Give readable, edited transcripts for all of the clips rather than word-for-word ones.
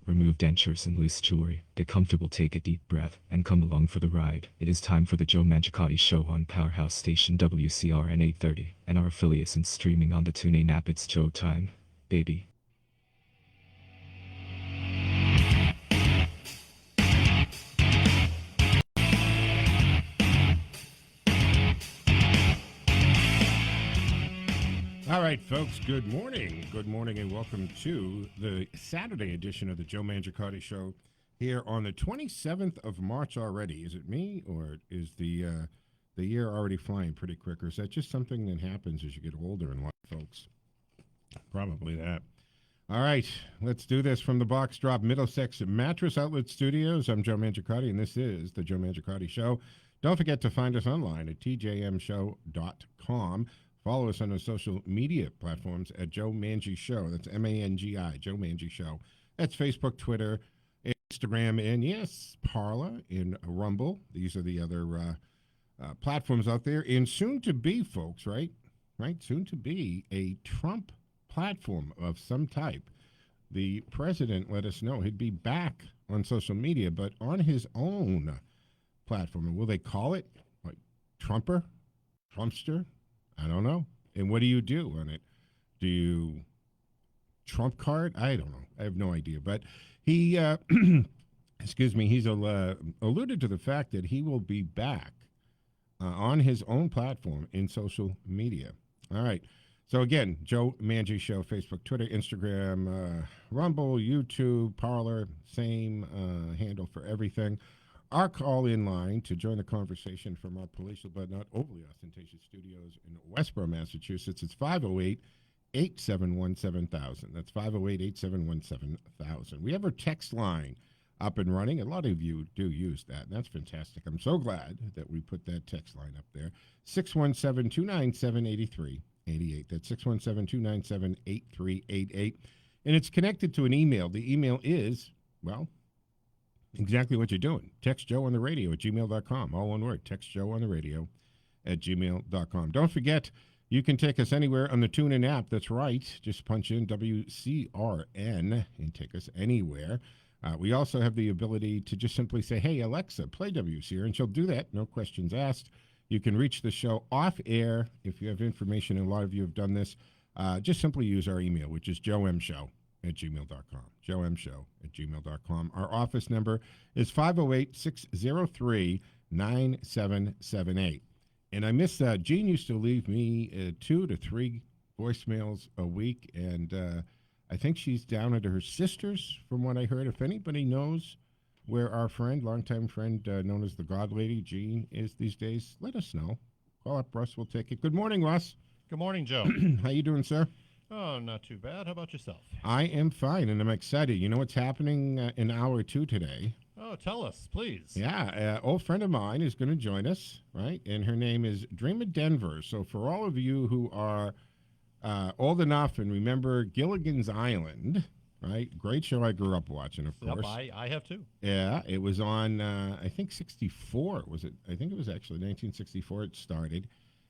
Remove dentures and loose jewelry. Get comfortable, take a deep breath, and come along for the ride. It is time for the Joe Mangiacotti Show on Powerhouse Station WCRN 830, and our affiliates and streaming on the TuneIn app. It's Joe time, baby. All right, folks, good morning. Good morning and welcome to the Saturday edition of the Joe Mangiacotti Show here on the 27th of March already. Is it me or is the year already flying pretty quick, or is that just something that happens as you get older in life, folks? Probably that. All right, let's do this from the Box Drop Middlesex Mattress Outlet Studios. I'm Joe Mangiacotti, and this is the Joe Mangiacotti Show. Don't forget to find us online at TJMShow.com. Follow us on the social media platforms at Joe Mangi Show. That's M-A-N-G-I, Joe Mangi Show. That's Facebook, Twitter, Instagram, and yes, Parler and Rumble. These are the other platforms out there. And soon to be, folks, right? Soon to be a Trump platform of some type. The president let us know he'd be back on social media, but on his own platform. And will they call it like Trumper? Trumpster? I don't know. And what do you do on it? Do you Trump card? I don't know. I have no idea. But he, excuse me, he's alluded to the fact that he will be back on his own platform in social media. All right. So again, Joe Mangi Show, Facebook, Twitter, Instagram, Rumble, YouTube, Parler, same handle for everything. Our call-in line to join the conversation from our palatial but not overly ostentatious studios in Westboro, Massachusetts, it's 508-871-7000. That's 508-871-7000. We have our text line up and running. A lot of you do use that, and that's fantastic. I'm so glad that we put that text line up there. 617-297-8388. That's 617-297-8388. And it's connected to an email. The email is, well, exactly what you're doing. Text Joe on the radio at gmail.com. All one word. Text Joe on the radio at gmail.com. Don't forget, you can take us anywhere on the TuneIn app. That's right. Just punch in WCRN and take us anywhere. We also have the ability to just simply say, hey, Alexa, play WCRN, and she'll do that. No questions asked. You can reach the show off air if you have information, and a lot of you have done this. Just simply use our email, which is JoeMShow at gmail.com. JoeMShow at gmail.com. Our office number is 508-603-9778. And I miss that. Jean used to leave me 2 to 3 voicemails a week, and I think she's down at her sister's, from what I heard. If anybody knows where our friend, longtime friend, known as the God Lady, Jean, is these days, let us know. Call up Russ. We'll take it. Good morning, Russ. Good morning, Joe. How you doing, sir? Oh, not too bad. How about yourself? I am fine, and I'm excited. You know what's happening in hour 2 today? Oh, tell us, please. Yeah, old friend of mine is going to join us, right? And her name is Dream of Denver. So for all of you who are old enough and remember Gilligan's Island, right? Great show I grew up watching, of course. Yep, I have too. Yeah, it was on, I think, 64. Was it? I think it was actually 1964 it started.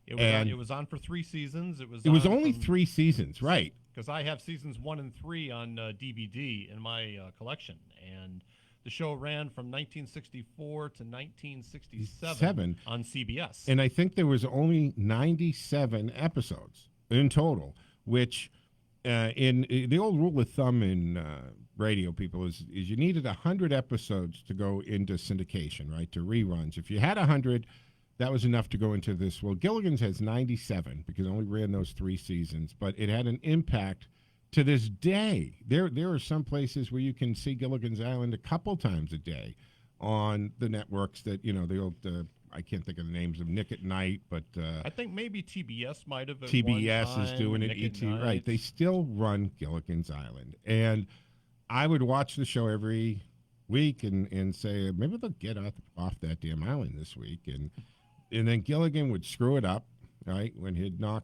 It was on for 3 seasons. It was only 3 seasons, right? Because I have seasons 1 and 3 on DVD in my collection, and the show ran from 1964 to 1967 on CBS. And I think there was only 97 episodes in total, which in the old rule of thumb in radio, people, is you needed 100 episodes to go into syndication, right, to reruns. If you had 100, that was enough to go into this. Well, Gilligan's has 97 because it only ran those 3 seasons, but it had an impact to this day. There are some places where you can see Gilligan's Island a couple times a day on the networks that, the old, I can't think of the names of Nick at Night, but I think maybe TBS might have. TBS is doing it, ET, right. They still run Gilligan's Island. And I would watch the show every week and say, maybe they'll get off that damn island this week. And then Gilligan would screw it up, right, when he'd knock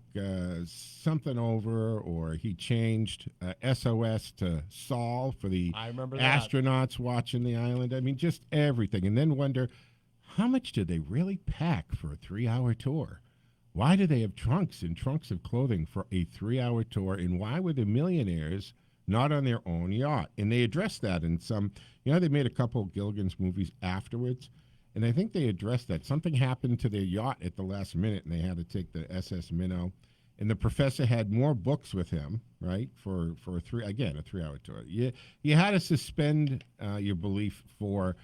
something over, or he changed SOS to Sol for the astronauts watching the island. I mean, just everything. And then wonder, how much did they really pack for a 3-hour tour? Why do they have trunks and trunks of clothing for a 3-hour tour? And why were the millionaires not on their own yacht. And they addressed that in some, they made a couple of Gilligan's movies afterwards, and I think they addressed that. Something happened to their yacht at the last minute, and they had to take the SS Minnow. And the professor had more books with him, right, for a 3-hour tour. You had to suspend your belief for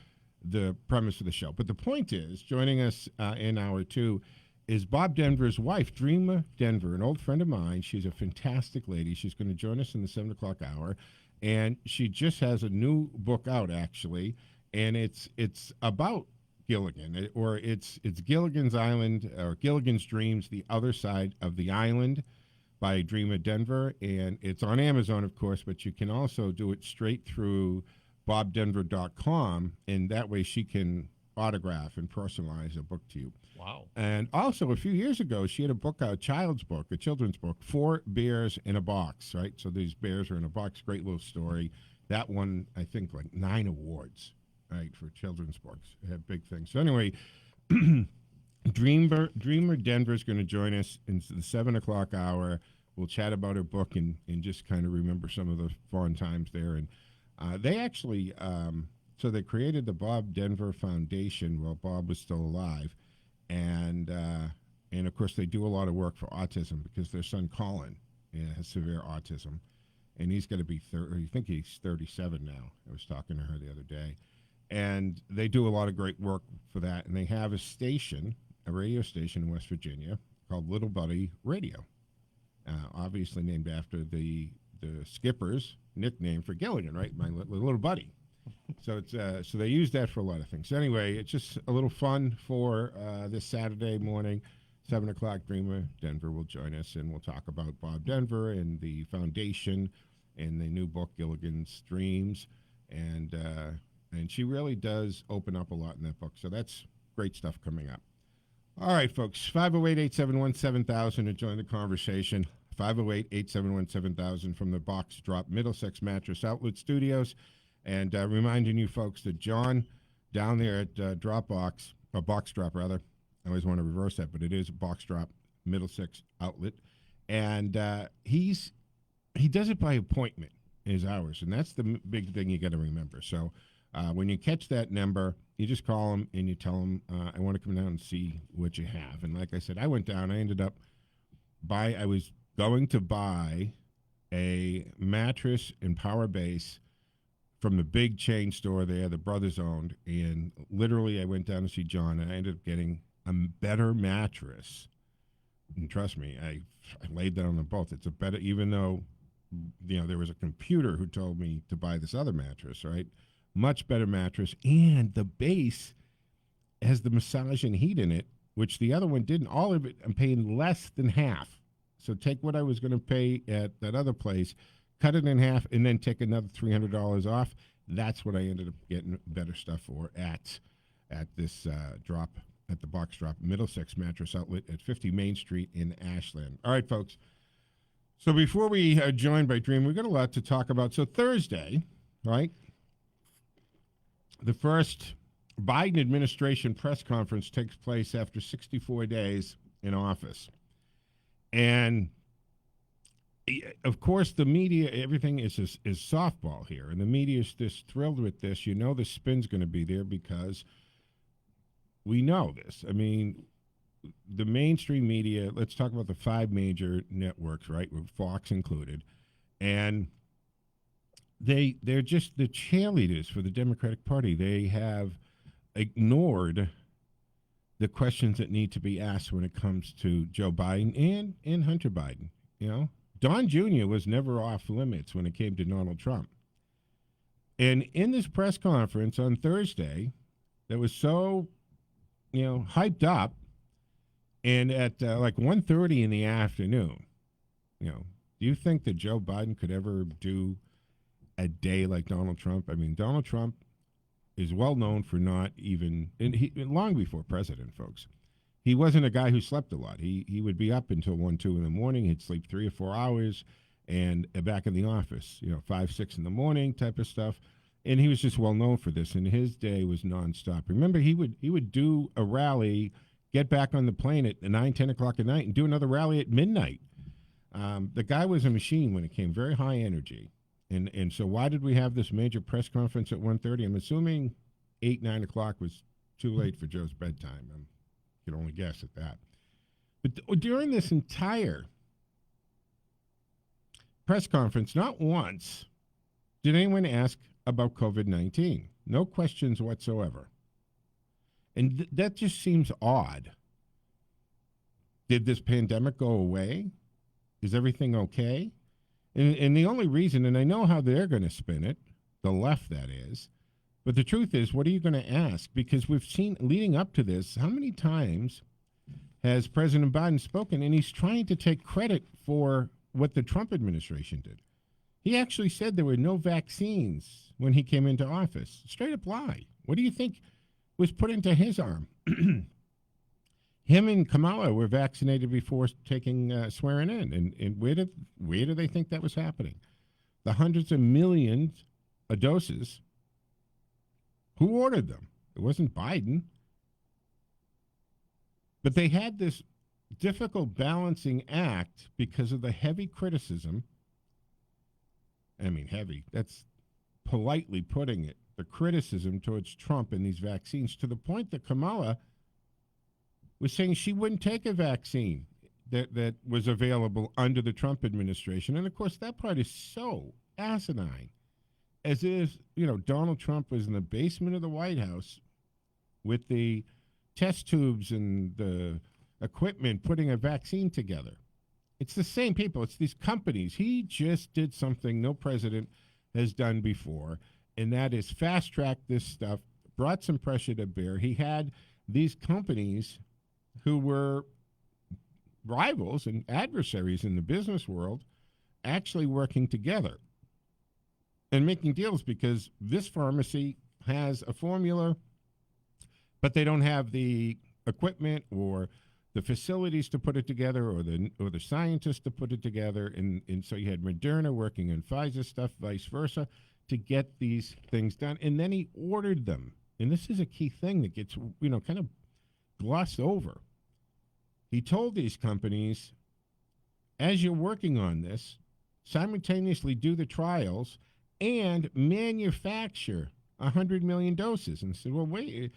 the premise of the show. But the point is, joining us in hour 2 is Bob Denver's wife, Dreama Denver, an old friend of mine. She's a fantastic lady. She's going to join us in the 7 o'clock hour. And she just has a new book out, actually. And it's about Gilligan, or it's Gilligan's Island, or Gilligan's Dreams, The Other Side of the Island, by Dreama Denver. And it's on Amazon, of course, but you can also do it straight through bobdenver.com, and that way she can autograph and personalize a book to you. Wow. And also, a few years ago, she had a book out, a children's book, 4 Bears in a Box, right? So these bears are in a box, great little story. That won, I think, like 9 awards, right, for children's books. It had big things. So anyway, Dreama Denver is going to join us in the 7 o'clock hour. We'll chat about her book and just kind of remember some of the fun times there. And they actually, so they created the Bob Denver Foundation while Bob was still alive. And of course, they do a lot of work for autism because their son Colin has severe autism. And he's going to be, I think he's 37 now. I was talking to her the other day. And they do a lot of great work for that. And they have a radio station in West Virginia called Little Buddy Radio, obviously named after the skipper's nickname for Gilligan, right? My little buddy. So it's so they use that for a lot of things. So anyway, it's just a little fun for this Saturday morning, 7 o'clock. Dreama Denver will join us, and we'll talk about Bob Denver and the foundation and the new book, Gilligan's Dreams. And she really does open up a lot in that book. So that's great stuff coming up. All right, folks, 508-871-7000 to join the conversation. 508-871-7000 from the Box Drop Middlesex Mattress Outlet Studios. And reminding you folks that John down there at Dropbox, or Box Drop rather, I always want to reverse that, but it is Box Drop Middlesex Outlet. And he does it by appointment, his hours. And that's the big thing you got to remember. So when you catch that number, you just call him and you tell him, I want to come down and see what you have. And like I said, I went down, I ended up I was going to buy a mattress and power base from the big chain store there, the brothers owned, and literally I went down to see John, and I ended up getting a better mattress. And trust me, I laid that on them both. It's a better, even though, there was a computer who told me to buy this other mattress, right? Much better mattress, and the base has the massage and heat in it, which the other one didn't. All of it, I'm paying less than half. So take what I was going to pay at that other place, cut it in half, and then take another $300 off. That's what I ended up getting better stuff for at this drop, at the Box Drop Middlesex Mattress Outlet at 50 Main Street in Ashland. All right, folks. So before we are joined by Dream, we've got a lot to talk about. So Thursday, right, the first Biden administration press conference takes place after 64 days in office. And of course, the media, everything is softball here, and the media is just thrilled with this. The spin's going to be there because we know this. I mean, the mainstream media, let's talk about the 5 major networks, right, with Fox included, and they're just the cheerleaders for the Democratic Party. They have ignored the questions that need to be asked when it comes to Joe Biden and Hunter Biden, Don Jr. was never off limits when it came to Donald Trump. And in this press conference on Thursday that was so, hyped up, and at like 1:30 in the afternoon, do you think that Joe Biden could ever do a day like Donald Trump? I mean, Donald Trump is well known for not even, and long before president, folks, he wasn't a guy who slept a lot. He would be up until 1, 2 in the morning. He'd sleep 3 or 4 hours and back in the office, 5, 6 in the morning type of stuff. And he was just well known for this. And his day was nonstop. Remember, he would do a rally, get back on the plane at 9, 10 o'clock at night, and do another rally at midnight. The guy was a machine when it came, very high energy. And so why did we have this major press conference at 1:30? I'm assuming 8, 9 o'clock was too late for Joe's bedtime. I can only guess at that. But during this entire press conference, not once did anyone ask about COVID-19. No questions whatsoever. And that just seems odd. Did this pandemic go away? Is everything okay? And the only reason, and I know how they're going to spin it, the left that is, but the truth is, what are you going to ask? Because we've seen, leading up to this, how many times has President Biden spoken, and he's trying to take credit for what the Trump administration did. He actually said there were no vaccines when he came into office. Straight up lie. What do you think was put into his arm? Him and Kamala were vaccinated before taking swearing in. And where do they think that was happening? The hundreds of millions of doses. Who ordered them? It wasn't Biden. But they had this difficult balancing act because of the heavy criticism. I mean, heavy. That's politely putting it. The criticism towards Trump and these vaccines, to the point that Kamala was saying she wouldn't take a vaccine that was available under the Trump administration. And, of course, that part is so asinine. As if, Donald Trump was in the basement of the White House with the test tubes and the equipment putting a vaccine together. It's the same people. It's these companies. He just did something no president has done before, and that is fast-track this stuff, brought some pressure to bear. He had these companies who were rivals and adversaries in the business world actually working together and making deals, because this pharmacy has a formula, but they don't have the equipment or the facilities to put it together, or the scientists to put it together. And so you had Moderna working on Pfizer stuff, vice versa, to get these things done. And then he ordered them. And this is a key thing that gets, kind of glossed over. He told these companies, as you're working on this, simultaneously do the trials and manufacture 100 million doses. And said, well, wait,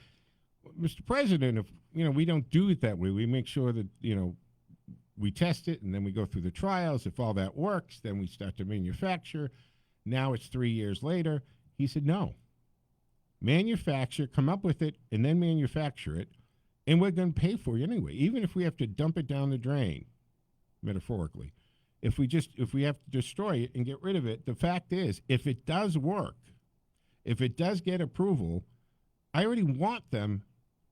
Mr. President, if we don't do it that way, we make sure that we test it, and then we go through the trials. If all that works, then we start to manufacture. Now it's 3 years later. He said, no, manufacture, come up with it, and then manufacture it, and we're going to pay for it anyway, even if we have to dump it down the drain, metaphorically. If we have to destroy it and get rid of it, the fact is, if it does work, if it does get approval, I already want them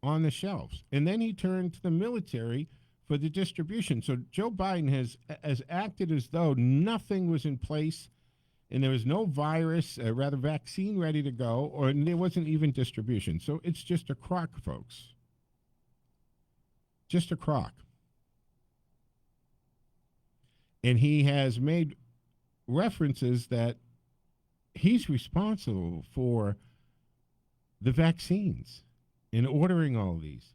on the shelves. And then he turned to the military for the distribution. So Joe Biden has acted as though nothing was in place and there was no virus, vaccine ready to go, or there wasn't even distribution. So it's just a crock, folks. Just a crock. And he has made references that he's responsible for the vaccines in ordering all these.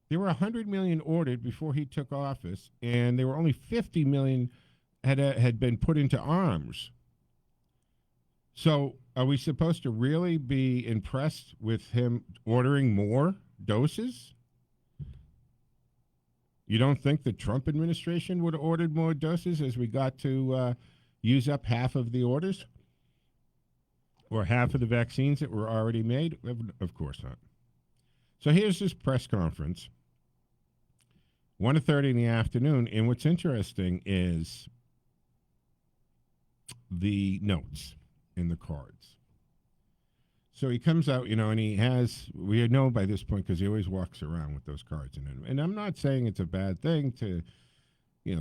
There were 100 million ordered before he took office, and there were only 50 million had been put into arms. So are we supposed to really be impressed with him ordering more doses? You don't think the Trump administration would have ordered more doses as we got to use up half of the orders? Or half of the vaccines that were already made? Of course not. So here's this press conference, 1:30 in the afternoon, and what's interesting is the notes in the cards. So he comes out, and we know by this point, because he always walks around with those cards in him. And I'm not saying it's a bad thing to,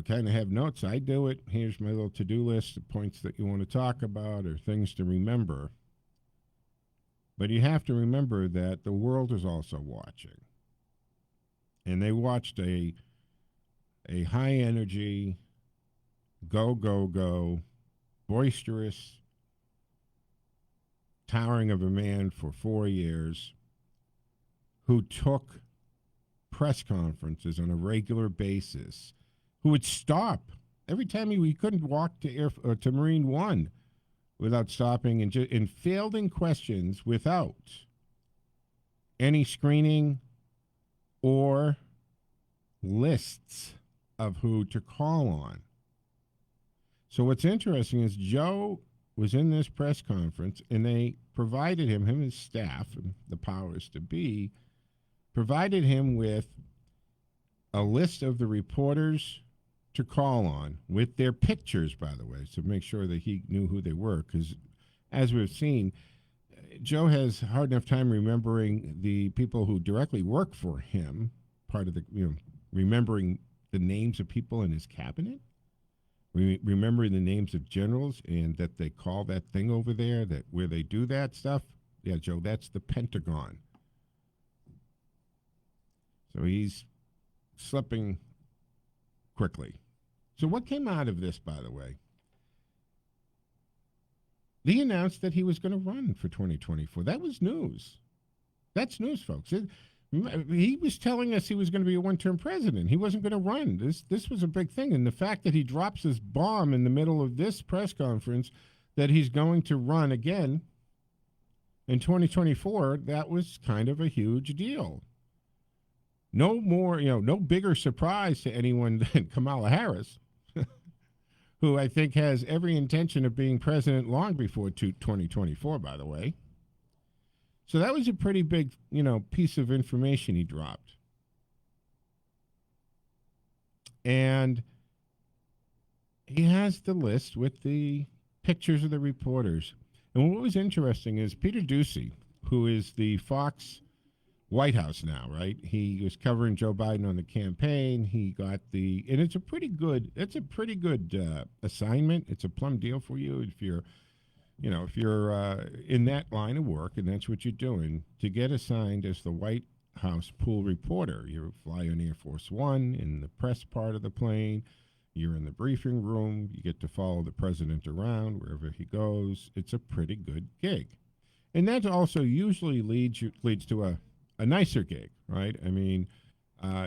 kind of have notes. I do it. Here's my little to-do list of points that you want to talk about or things to remember. But you have to remember that the world is also watching. And they watched a high-energy, go, boisterous, towering of a man for 4 years who took press conferences on a regular basis, who would stop Every time he couldn't walk to Marine One without stopping and fielding questions without any screening or lists of who to call on. So what's interesting is Joe was in this press conference, and they provided him and his staff, and the powers to be, provided him with a list of the reporters to call on with their pictures, by the way, to make sure that he knew who they were. Because as we've seen, Joe has a hard enough time remembering the people who directly work for him, part of the, remembering the names of people in his cabinet, remembering the names of generals, and that they call that thing over there, that where they do that stuff. Yeah, Joe, that's the Pentagon. So he's slipping quickly. So what came out of this, by the way? He announced that he was going to run for 2024. That was news. That's news, folks. He was telling us he was going to be a one-term president. He wasn't going to run. This was a big thing. And the fact that he drops this bomb in the middle of this press conference that he's going to run again in 2024, that was kind of a huge deal. No more, no bigger surprise to anyone than Kamala Harris, who I think has every intention of being president long before 2024, by the way. So that was a pretty big, piece of information he dropped. And he has the list with the pictures of the reporters. And what was interesting is Peter Doocy, who is the Fox White House now, right? He was covering Joe Biden on the campaign. He got and it's a pretty good assignment. It's a plum deal for you if you're in that line of work, and that's what you're doing, to get assigned as the White House pool reporter. You fly on Air Force One in the press part of the plane. You're in the briefing room. You get to follow the president around wherever he goes. It's a pretty good gig. And that also usually leads to a nicer gig, right? I mean,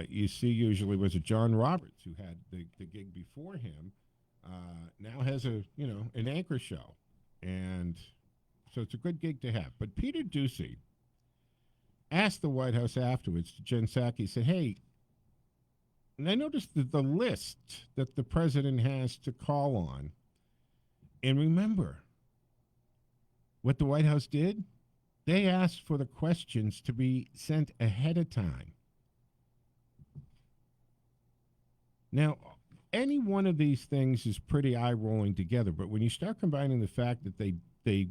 you see usually was it John Roberts, who had the gig before him, now has an anchor show. And so it's a good gig to have. But Peter Doocy asked the White House afterwards to Jen Psaki, said, hey, and I noticed that the list that the president has to call on, and remember what the White House did? They asked for the questions to be sent ahead of time. Now, any one of these things is pretty eye-rolling together, but when you start combining the fact that they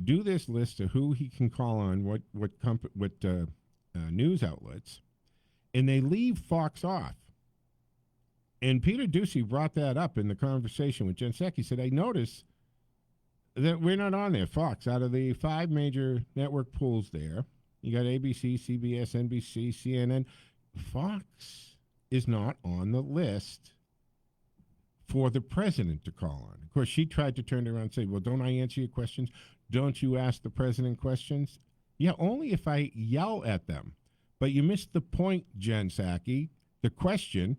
do this list of who he can call on, what news outlets, and they leave Fox off. And Peter Doocy brought that up in the conversation with Jen Psaki. He said, I noticed that we're not on there. Fox, out of the 5 major network pools there, you got ABC, CBS, NBC, CNN. Fox is not on the list for the president to call on. Of course, she tried to turn around and say, well, don't I answer your questions? Don't you ask the president questions? Yeah, only if I yell at them. But you missed the point, Jen Psaki. The question,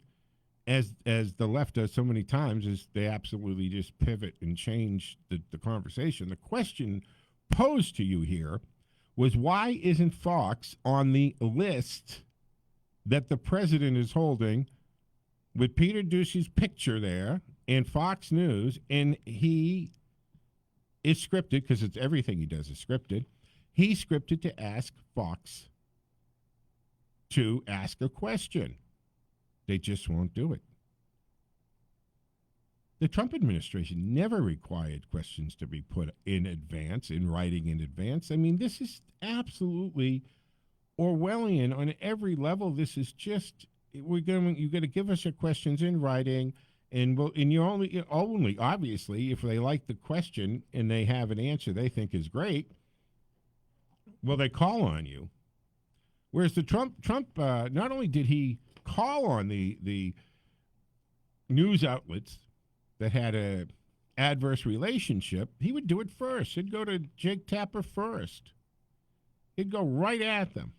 as the left does so many times, is they absolutely just pivot and change the conversation. The question posed to you here was, why isn't Fox on the list that the president is holding with Peter Doocy's picture there and Fox News? And he is scripted, because it's everything he does is scripted. He's scripted to ask Fox to ask a question. They just won't do it. The Trump administration never required questions to be put in advance, in writing in advance. I mean, this is absolutely Orwellian on every level. This is just, you're going to give us your questions in writing, and you're only obviously, if they like the question and they have an answer they think is great, well, they call on you. Whereas the Trump not only did he call on the news outlets that had a adverse relationship, he would do it first. He'd go to Jake Tapper first. He'd go right at them.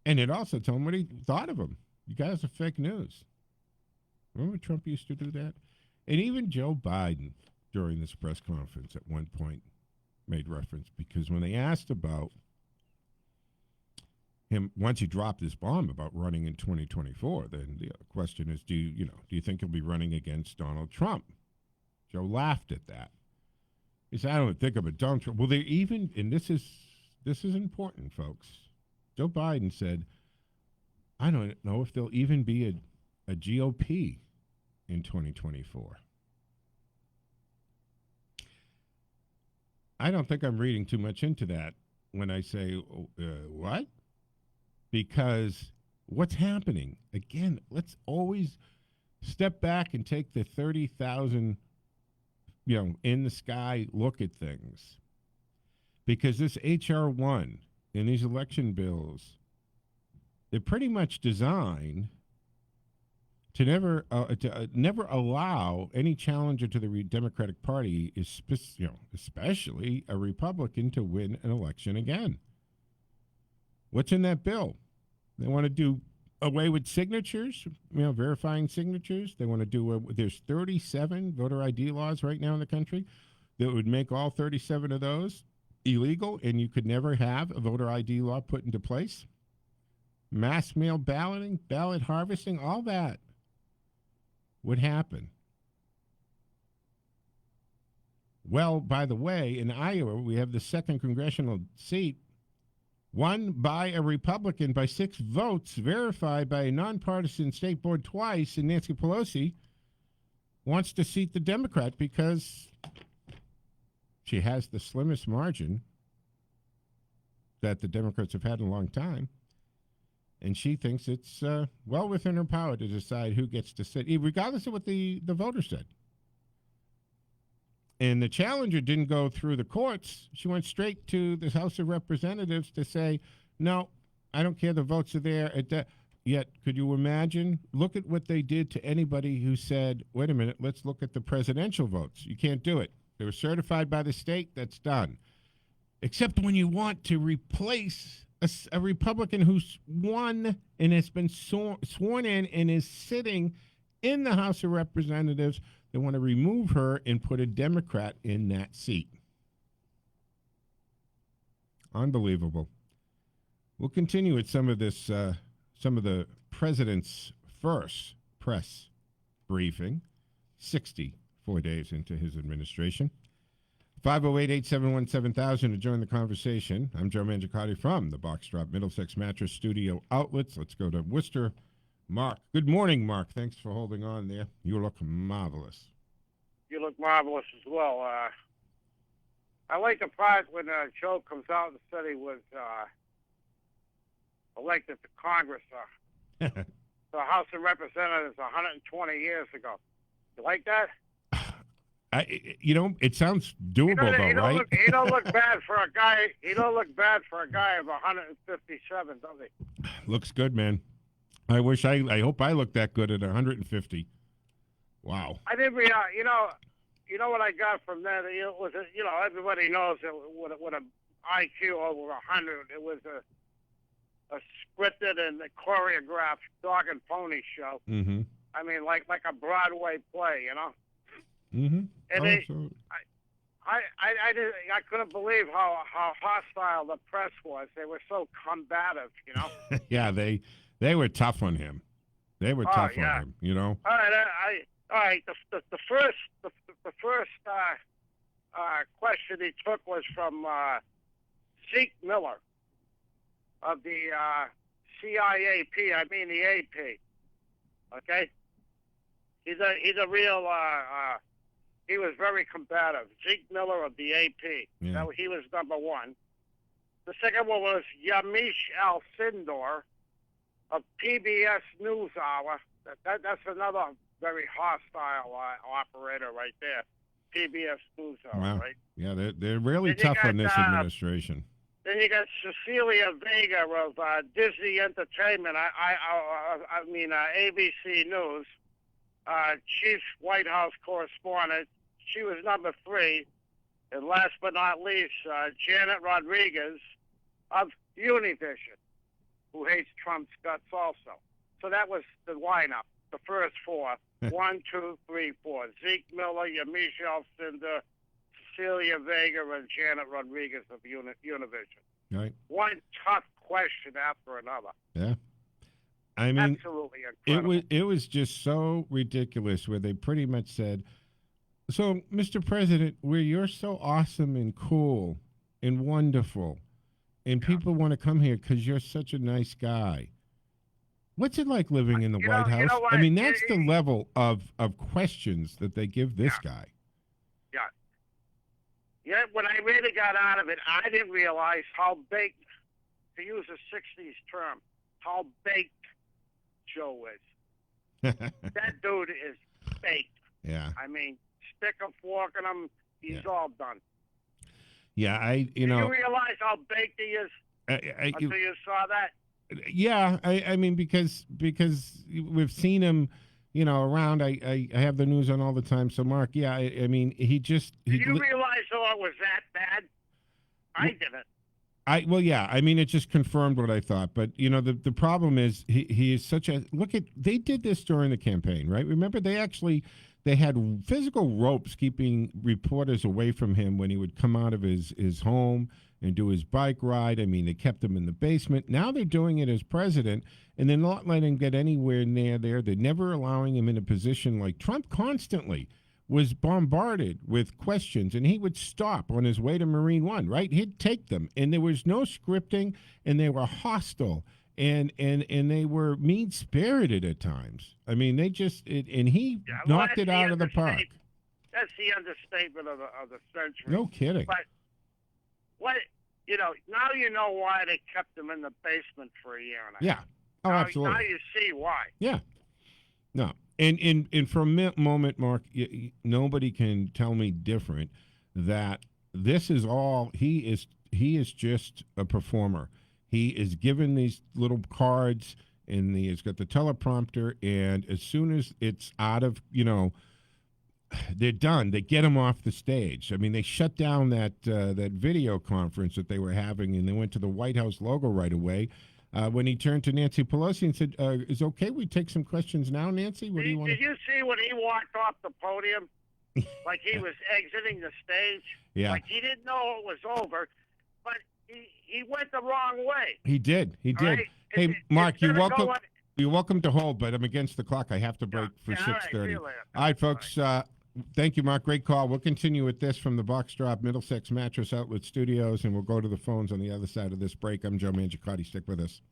And he'd also tell them what he thought of them. You guys are fake news. Remember Trump used to do that? And even Joe Biden, during this press conference at one point, made reference, because when they asked about him, once he dropped his bomb about running in 2024, then the question is, do you think he'll be running against Donald Trump? Joe laughed at that. He said, I don't think of it, Donald Trump. Well, they even, and this is important, folks. Joe Biden said, I don't know if there'll even be a GOP in 2024. I don't think I'm reading too much into that when I say, what? Because what's happening? Again, let's always step back and take the 30,000, in the sky look at things. Because this H.R. 1 and these election bills, they're pretty much designed to never allow any challenger to the Democratic Party, especially a Republican, to win an election again. What's in that bill? They want to do away with signatures, verifying signatures. They want to do there's 37 voter ID laws right now in the country that would make all 37 of those illegal, and you could never have a voter ID law put into place. Mass mail balloting, ballot harvesting, all that would happen. Well, by the way, in Iowa, we have the second congressional seat won by a Republican by 6 votes, verified by a nonpartisan state board twice, and Nancy Pelosi wants to seat the Democrat because she has the slimmest margin that the Democrats have had in a long time. And she thinks it's well within her power to decide who gets to sit, regardless of what the voters said. And the challenger didn't go through the courts. She went straight to the House of Representatives to say, no, I don't care, the votes are there. Yet, could you imagine? Look at what they did to anybody who said, wait a minute, let's look at the presidential votes. You can't do it. They were certified by the state. That's done. Except when you want to replace a Republican who's won and has been sworn in and is sitting in the House of Representatives, they want to remove her and put a Democrat in that seat. Unbelievable. We'll continue with some of this, some of the president's first press briefing, 64 days into his administration. 508-871-7000 to join the conversation. I'm Joe Mangiacotti from the Box Drop Middlesex Mattress Studio Outlets. Let's go to Worcester. Mark. Good morning, Mark. Thanks for holding on there. You look marvelous. You look marvelous as well. I like the part when Joe comes out and said he was elected to Congress, the House of Representatives 120 years ago. You like that? It sounds doable, right? He don't look bad for a guy. He don't look bad for a guy of 157, does he? Looks good, man. I hope I look that good at 150. Wow. I didn't you know what I got from that? It was everybody knows that with an IQ over 100, it was a scripted and choreographed dog and pony show. Mm-hmm. I mean, like a Broadway play, Mm-hmm. And I couldn't believe how hostile the press was. They were so combative, Yeah, they were tough on him. They were tough on him, All right. The first question he took was from Zeke Miller of the CIAP. I mean the AP. Okay. He's a real. He was very combative. Zeke Miller of the AP. Yeah. He was number one. The second one was Yamish Al-Sindor of PBS NewsHour. That's another very hostile operator right there. PBS NewsHour, wow. right? Yeah, they're really tough on this administration. Then you got Cecilia Vega of Disney Entertainment. I mean ABC News, chief White House correspondent. She was number 3. And last but not least, Janet Rodriguez of Univision, who hates Trump's guts also. So that was the lineup. the first four. 1, 2, 3, 4. Zeke Miller, Michelle Cinder, Cecilia Vega, and Janet Rodriguez of Univision. Right. One tough question after another. Yeah. I mean, absolutely incredible. It was just so ridiculous where they pretty much said, so, Mr. President, where you're so awesome and cool and wonderful, and people want to come here because you're such a nice guy. What's it like living in the White House? I mean, that's the level of questions that they give this guy. Yeah. Yeah, when I really got out of it, I didn't realize how baked, to use a 60s term, how baked Joe is. That dude is baked. Yeah. I mean, stick a fork in him, he's all done. Yeah, Do you realize how baked he is until you saw that? Yeah, I mean, because we've seen him, around. I have the news on all the time. So, Mark, yeah, I mean, Do you realize how it was that bad? I didn't. Well, yeah, I mean, it just confirmed what I thought. But, the problem is he is such a, they did this during the campaign, right? Remember, they had physical ropes keeping reporters away from him when he would come out of his home and do his bike ride. I mean, they kept him in the basement. Now they're doing it as president, and they're not letting him get anywhere near there. They're never allowing him in a position like Trump constantly was bombarded with questions, and he would stop on his way to Marine One, right? He'd take them, and there was no scripting, and they were hostile, and they were mean-spirited at times. I mean, they just and he knocked it out of the park. That's the understatement of the century. No kidding. But now you know why they kept him in the basement for a year and a half. Yeah. Oh, absolutely. Now you see why. Yeah. No. And for a moment, Mark, nobody can tell me different that this is all he is just a performer. He is given these little cards, and he's got the teleprompter, and as soon as it's out of, they're done. They get him off the stage. I mean, they shut down that video conference that they were having, and they went to the White House logo right away. When he turned to Nancy Pelosi and said, "Is it okay we take some questions now, Nancy? What do you want?" Did you see when he walked off the podium, like he was exiting the stage? Yeah. Like he didn't know it was over, but he went the wrong way. He did. Right? Hey, Mark, you're welcome. You're welcome to hold, but I'm against the clock. I have to break for 6:30. All right, folks. Thank you, Mark. Great call. We'll continue with this from the Box Drop Middlesex Mattress Outlet Studios, and we'll go to the phones on the other side of this break. I'm Joe Mangiacotti. Stick with us.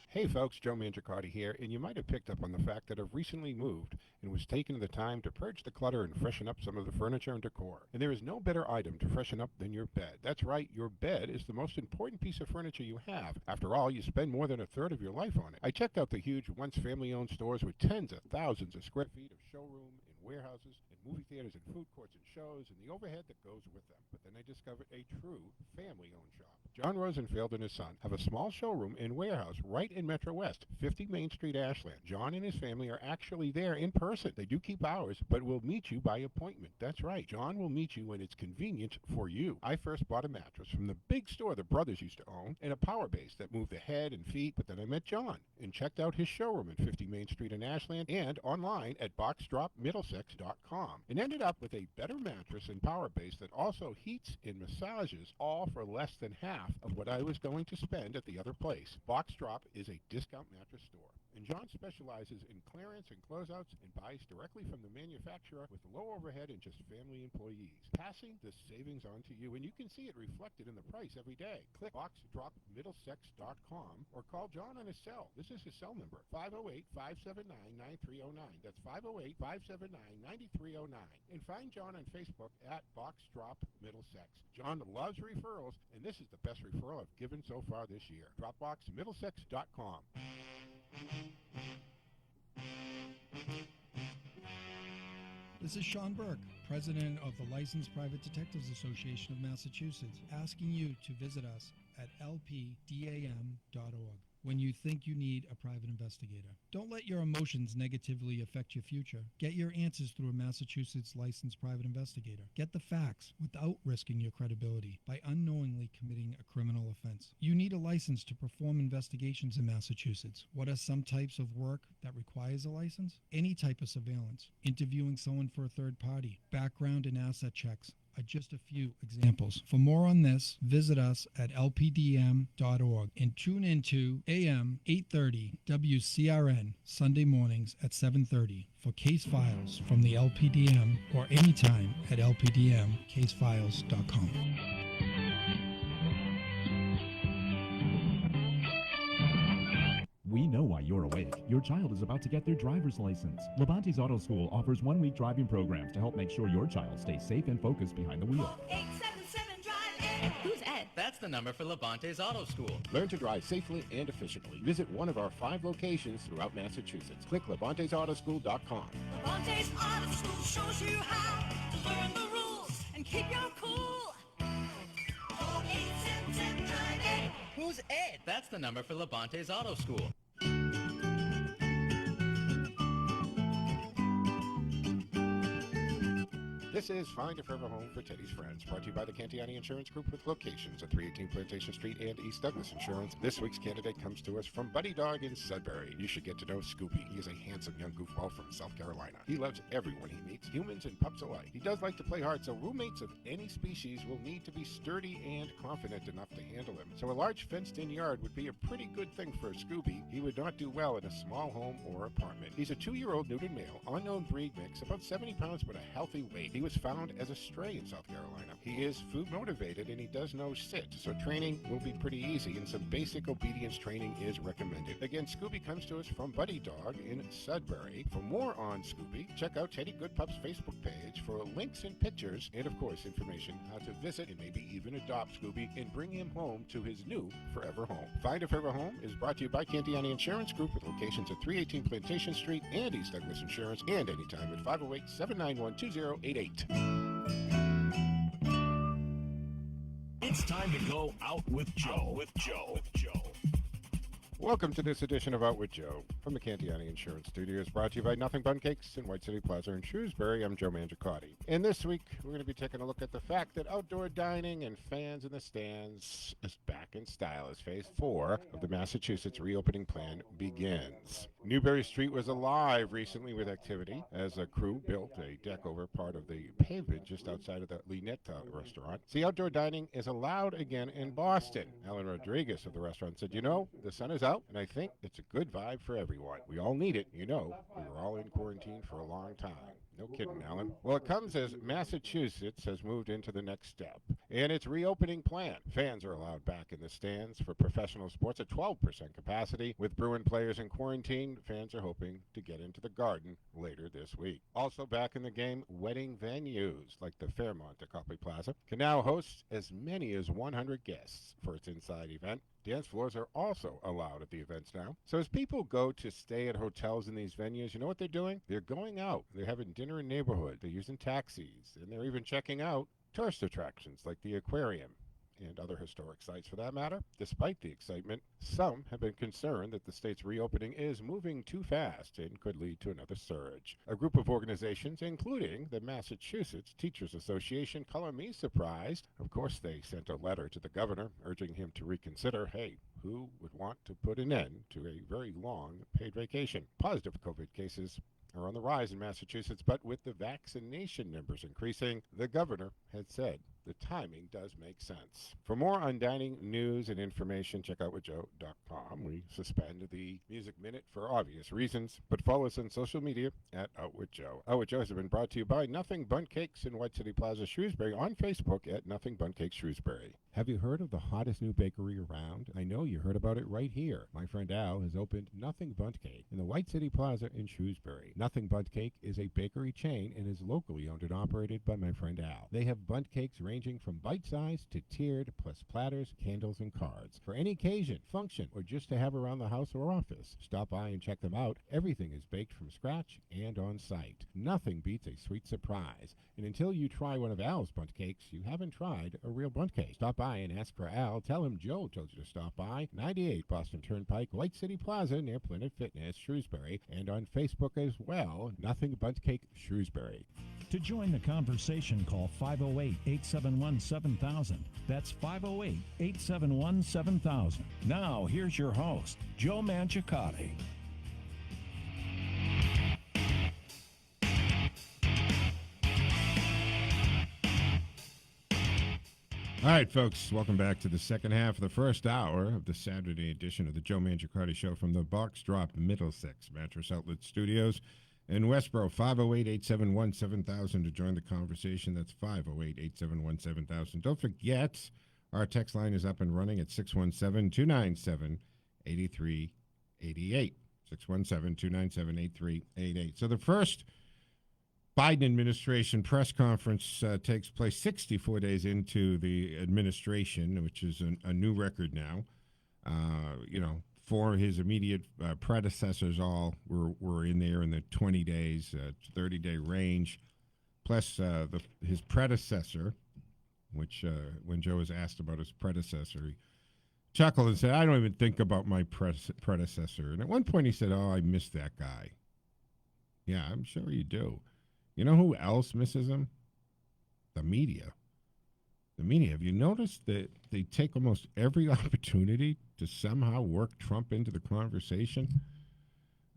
Hey folks, Joe Mangiacotti here, and you might have picked up on the fact that I've recently moved and was taking the time to purge the clutter and freshen up some of the furniture and decor. And there is no better item to freshen up than your bed. That's right, your bed is the most important piece of furniture you have. After all, you spend more than a third of your life on it. I checked out the huge, once family-owned stores with tens of thousands of square feet of showroom and warehouses and movie theaters and food courts and shows and the overhead that goes with them. But then I discovered a true family-owned shop. John Rosenfeld and his son have a small showroom and warehouse right in Metro West, 50 Main Street, Ashland. John and his family are actually there in person. They do keep hours, but will meet you by appointment. That's right. John will meet you when it's convenient for you. I first bought a mattress from the big store the brothers used to own and a power base that moved the head and feet, but then I met John and checked out his showroom at 50 Main Street in Ashland and online at boxdropmiddlesex.com and ended up with a better mattress and power base that also heats and massages, all for less than half of what I was going to spend at the other place. Box Drop is a discount mattress store, and John specializes in clearance and closeouts and buys directly from the manufacturer with low overhead and just family employees, passing the savings on to you, and you can see it reflected in the price every day. Click boxdropmiddlesex.com or call John on his cell. This is his cell number, 508-579-9309. That's 508-579-9309. And find John on Facebook at Box Drop Middlesex. John loves referrals, and this is the best referral I've given so far this year. Dropboxmiddlesex.com. This is Sean Burke, president of the Licensed Private Detectives Association of Massachusetts, asking you to visit us at lpdam.org. when you think you need a private investigator. Don't let your emotions negatively affect your future. Get your answers through a Massachusetts licensed private investigator. Get the facts without risking your credibility by unknowingly committing a criminal offense. You need a license to perform investigations in Massachusetts. What are some types of work that requires a license? Any type of surveillance, interviewing someone for a third party, background and asset checks are just a few examples. For more on this, visit us at lpdm.org and tune into AM 830 WCRN Sunday mornings at 7:30 for case files from the LPDM or anytime at lpdmcasefiles.com. We know why you're awake. Your child is about to get their driver's license. Levante's Auto School offers one-week driving programs to help make sure your child stays safe and focused behind the wheel. 877 Drive Ed. Who's Ed? That's the number for Levante's Auto School. Learn to drive safely and efficiently. Visit one of our 5 locations throughout Massachusetts. Click LevantesAutoSchool.com. Levante's Auto School shows you how to learn the rules and keep your cool. 877 Drive Ed. Who's Ed? That's the number for Levante's Auto School. This is Find a Forever Home for Teddy's Friends, brought to you by the Cantiani Insurance Group with locations at 318 Plantation Street and East Douglas Insurance. This week's candidate comes to us from Buddy Dog in Sudbury. You should get to know Scooby. He is a handsome young goofball from South Carolina. He loves everyone he meets, humans and pups alike. He does like to play hard, so roommates of any species will need to be sturdy and confident enough to handle him. So a large fenced-in yard would be a pretty good thing for Scooby. He would not do well in a small home or apartment. He's a 2-year-old neutered male, unknown breed mix, about 70 pounds but a healthy weight. He was found as a stray in South Carolina. He is food motivated and he does know sit, so training will be pretty easy and some basic obedience training is recommended. Again, Scooby comes to us from Buddy Dog in Sudbury. For more on Scooby, check out Teddy Goodpup's Facebook page for links and pictures and of course information how to visit and maybe even adopt Scooby and bring him home to his new forever home. Find a Forever Home is brought to you by Cantiani Insurance Group with locations at 318 Plantation Street and East Douglas Insurance and anytime at 508-791-2088. It's time to go out with Joe. Welcome to this edition of Out with Joe from the Cantiani Insurance Studios, brought to you by Nothing Bun Cakes in White City Plaza in Shrewsbury. I'm Joe Mangiacotti. And this week, we're going to be taking a look at the fact that outdoor dining and fans in the stands is back in style as Phase 4 of the Massachusetts reopening plan begins. Newberry Street was alive recently with activity as a crew built a deck over part of the pavement just outside of the Linetta restaurant. See, outdoor dining is allowed again in Boston. Alan Rodriguez of the restaurant said, the sun is out, and I think it's a good vibe for everyone. We all need it, we were all in quarantine for a long time. No kidding, Alan. Well, it comes as Massachusetts has moved into the next step in its reopening plan. Fans are allowed back in the stands for professional sports at 12% capacity. With Bruin players in quarantine, fans are hoping to get into the Garden later this week. Also back in the game, wedding venues like the Fairmont at Copley Plaza can now host as many as 100 guests for its inside event. Dance floors are also allowed at the events now. So as people go to stay at hotels in these venues, you know what they're doing? They're going out. They're having dinner in neighborhood. They're using taxis. And they're even checking out tourist attractions like the aquarium and other historic sites for that matter. Despite the excitement, some have been concerned that the state's reopening is moving too fast and could lead to another surge. A group of organizations, including the Massachusetts Teachers Association, color me surprised. Of course, they sent a letter to the governor urging him to reconsider, who would want to put an end to a very long paid vacation? Positive COVID cases are on the rise in Massachusetts, but with the vaccination numbers increasing, the governor had said the timing does make sense. For more on dining news and information, check out withjoe.com. We suspend the Music Minute for obvious reasons, but follow us on social media at Out With Joe. Out With Joe has been brought to you by Nothing Bun Cakes in White City Plaza, Shrewsbury, on Facebook at Nothing Bun Cakes Shrewsbury. Have you heard of the hottest new bakery around? I know you heard about it right here. My friend Al has opened Nothing Bun Cake in the White City Plaza in Shrewsbury. Nothing Bun Cake is a bakery chain and is locally owned and operated by my friend Al. They have bun cakes ranging ranging from bite-sized to tiered, plus platters, candles, and cards. For any occasion, function, or just to have around the house or office, stop by and check them out. Everything is baked from scratch and on site. Nothing beats a sweet surprise. And until you try one of Al's bundt cakes, you haven't tried a real bundt cake. Stop by and ask for Al. Tell him Joe told you to stop by. 98 Boston Turnpike, White City Plaza, near Planet Fitness, Shrewsbury, and on Facebook as well, Nothing Bundt Cake Shrewsbury. To join the conversation, call 508-871-7000. That's 508-871-7000. Now, here's your host, Joe Mangiacotti. All right, folks, welcome back to the second half of the first hour of the Saturday edition of the Joe Mangiacotti Show from the Box Drop Middlesex Mattress Outlet Studios in Westboro. 508-871-7000 to join the conversation. That's 508-871-7000. Don't forget, our text line is up and running at 617-297-8388. 617-297-8388. So the first Biden administration press conference takes place 64 days into the administration, which is a new record now. For his immediate predecessors, all were in there in the 20 days, 30-day range. Plus, his predecessor, which when Joe was asked about his predecessor, he chuckled and said, "I don't even think about my predecessor." And at one point he said, "Oh, I miss that guy." Yeah, I'm sure you do. You know who else misses him? The media. The media. Have you noticed that they take almost every opportunity to somehow work Trump into the conversation?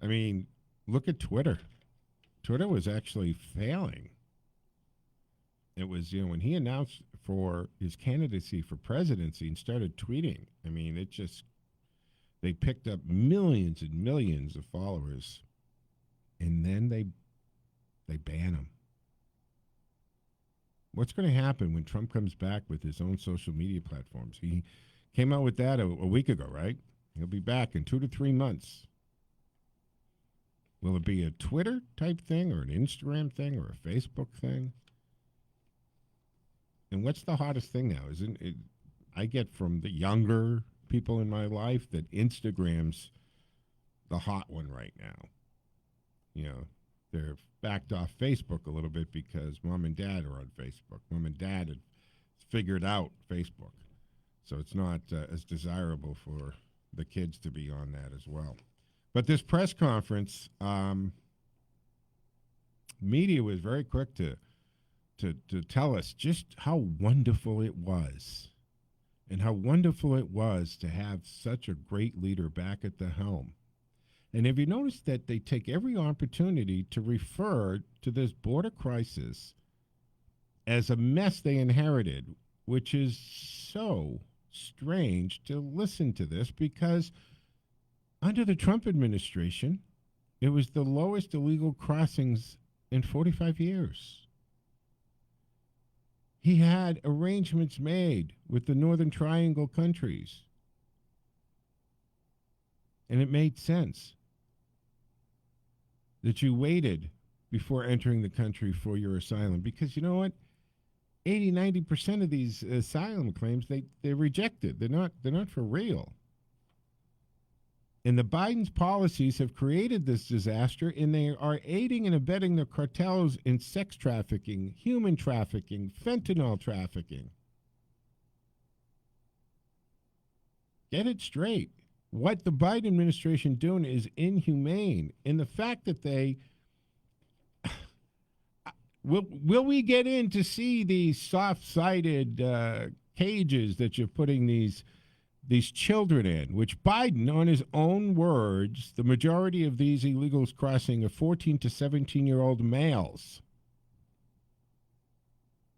I mean, look at Twitter. Twitter was actually failing. It was, when he announced for his candidacy for presidency and started tweeting, I mean, they picked up millions and millions of followers, and then they ban him. What's going to happen when Trump comes back with his own social media platforms? He came out with that a week ago, right? He'll be back in 2 to 3 months. Will it be a Twitter type thing or an Instagram thing or a Facebook thing? And what's the hottest thing now? Isn't it? I get from the younger people in my life that Instagram's the hot one right now. They're backed off Facebook a little bit because mom and dad are on Facebook. Mom and dad had figured out Facebook. So it's not as desirable for the kids to be on that as well. But this press conference, media was very quick to tell us just how wonderful it was and how wonderful it was to have such a great leader back at the helm. And have you noticed that they take every opportunity to refer to this border crisis as a mess they inherited, which is so strange to listen to this because under the Trump administration, it was the lowest illegal crossings in 45 years. He had arrangements made with the Northern Triangle countries, and it made sense that you waited before entering the country for your asylum. Because you know what? 80-90% of these asylum claims, they're rejected. They're not for real. And the Biden's policies have created this disaster, and they are aiding and abetting the cartels in sex trafficking, human trafficking, fentanyl trafficking. Get it straight. What the Biden administration doing is inhumane. And the fact that they will we get in to see these soft-sided cages that you're putting these children in, which Biden, on his own words, the majority of these illegals crossing are 14 to 17-year-old males.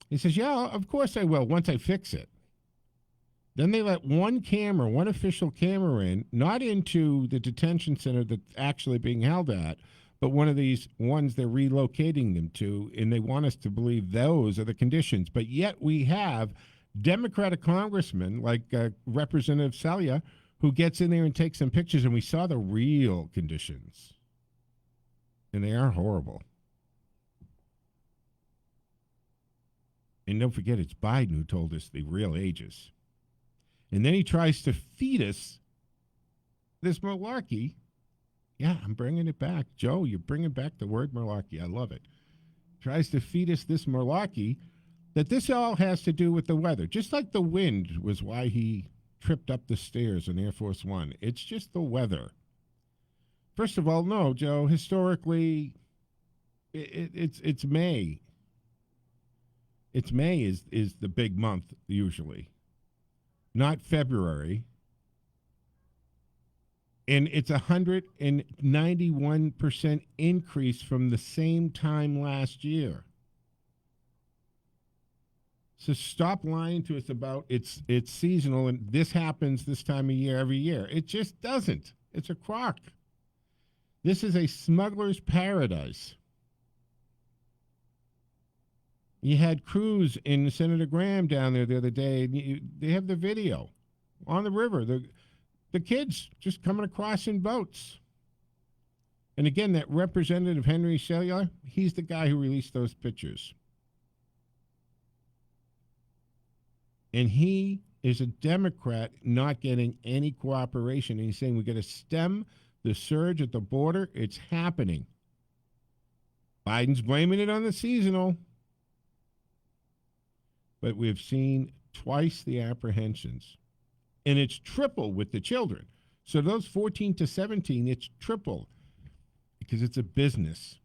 He says, yeah, of course I will once I fix it. Then they let one official camera in, not into the detention center that's actually being held at, but one of these ones they're relocating them to, and they want us to believe those are the conditions. But yet we have Democratic congressmen like Representative Celia who gets in there and takes some pictures, and we saw the real conditions. And they are horrible. And don't forget, it's Biden who told us the real ages. And then he tries to feed us this malarkey. Yeah, I'm bringing it back. Joe, you're bringing back the word malarkey. I love it. Tries to feed us this malarkey that this all has to do with the weather. Just like the wind was why he tripped up the stairs in Air Force One. It's just the weather. First of all, no, Joe, historically, it's May. It's May is the big month usually, not February. And it's 191% increase from the same time last year. So stop lying to us about it's seasonal and this happens this time of year every year. It just doesn't. It's a crock. This is a smuggler's paradise. You had Cruz and Senator Graham down there the other day, and they have the video on the river. The kids just coming across in boats. And again, that Representative Henry Cellular, he's the guy who released those pictures. And he is a Democrat not getting any cooperation. And he's saying we got to stem the surge at the border. It's happening. Biden's blaming it on the seasonal. But we've seen twice the apprehensions. And it's triple with the children. So those 14 to 17, it's triple because it's a business.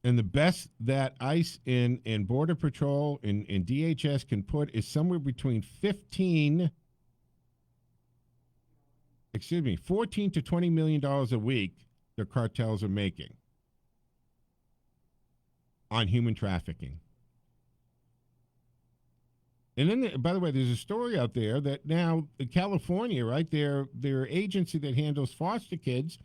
And the best that ICE and Border Patrol and DHS can put is somewhere between 14 to $20 million a week the cartels are making on human trafficking. And then, by the way, there's a story out there that now California, right, their agency that handles foster kids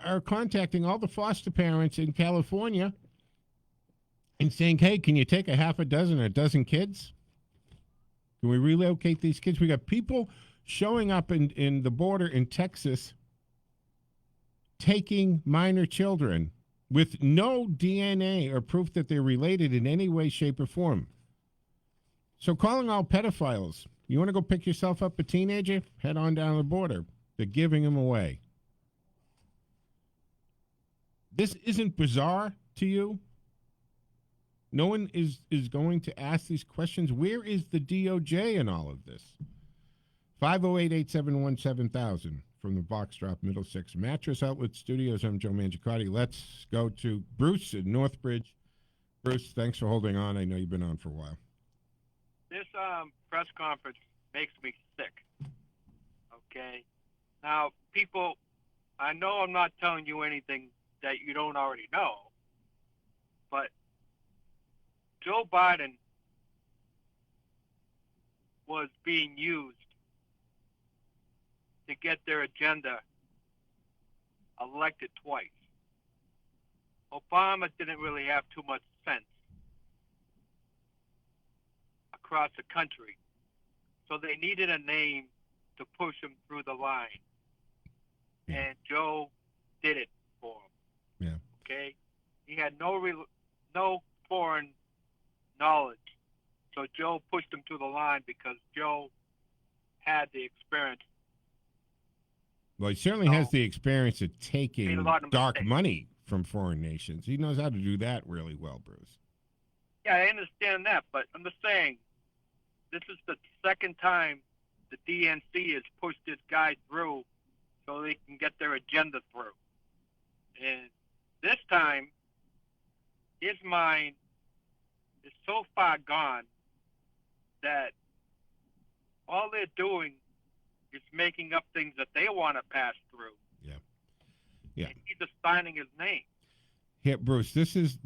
are contacting all the foster parents in California and saying, hey, can you take a half a dozen or a dozen kids? Can we relocate these kids? We got people showing up in the border in Texas taking minor children with no DNA or proof that they're related in any way, shape, or form. So calling all pedophiles, you want to go pick yourself up a teenager? Head on down the border. They're giving them away. This isn't bizarre to you? No one is going to ask these questions. Where is the DOJ in all of this? 508-871-7000 from the Box Drop Middlesex Mattress Outlet Studios. I'm Joe Mangiacotti. Let's go to Bruce in Northbridge. Bruce, thanks for holding on. I know you've been on for a while. This press conference makes me sick. Okay? Now, people, I know I'm not telling you anything that you don't already know, but Joe Biden was being used to get their agenda elected twice. Obama didn't really have too much sense across the country, so they needed a name to push him through the line, and Joe did it for him. Yeah. Okay, he had no foreign knowledge, so Joe pushed him to the line because Joe had the experience. Well, he certainly has the experience of taking dark money from foreign nations. He knows how to do that really well, Bruce. Yeah, I understand that, but I'm just saying, this is the second time the DNC has pushed this guy through so they can get their agenda through. And this time, his mind is so far gone that all they're doing is making up things that they want to pass through. Yeah. And he's just signing his name. Yeah, Bruce, this is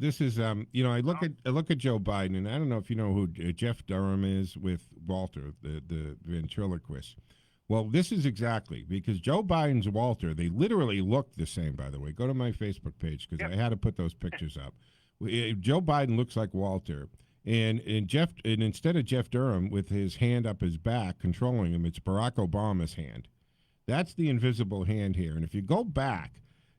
you know, I look at Joe Biden, and I don't know if you know who Jeff Durham is with Walter, the ventriloquist. Well, this is exactly because Joe Biden's Walter, they literally look the same, by the way. Go to my Facebook page because I had to put those pictures up. Joe Biden looks like Walter, and instead of Jeff Durham with his hand up his back controlling him, it's Barack Obama's hand. That's the invisible hand here. And if you go back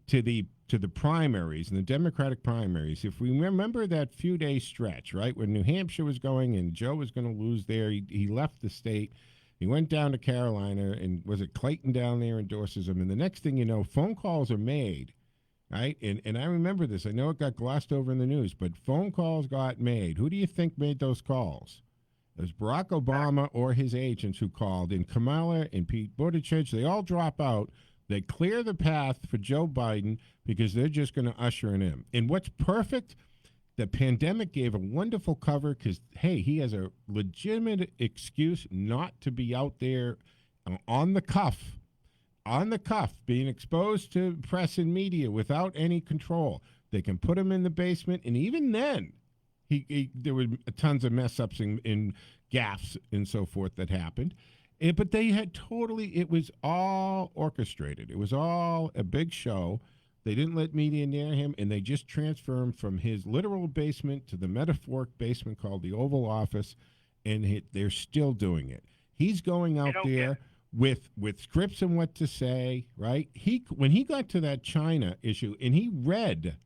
to the primaries and the Democratic primaries, if we remember that few day stretch, right, when New Hampshire was going and Joe was going to lose there, he left the state. He went down to Carolina, and was it Clayton down there endorses him? And the next thing you know, phone calls are made, right? And I remember this. I know it got glossed over in the news, but phone calls got made. Who do you think made those calls? It was Barack Obama or his agents who called, and Kamala and Pete Buttigieg. They all drop out. They clear the path for Joe Biden because they're just going to usher him in. And what's perfect? The pandemic gave a wonderful cover because, hey, he has a legitimate excuse not to be out there on the cuff, being exposed to press and media without any control. They can put him in the basement, and even then, there were tons of mess-ups and gaffes and so forth that happened. But they had it was all orchestrated. It was all a big show. They didn't let media near him, and they just transferred him from his literal basement to the metaphoric basement called the Oval Office, and they're still doing it. He's going out there with scripts and what to say, right? When he got to that China issue, and he read,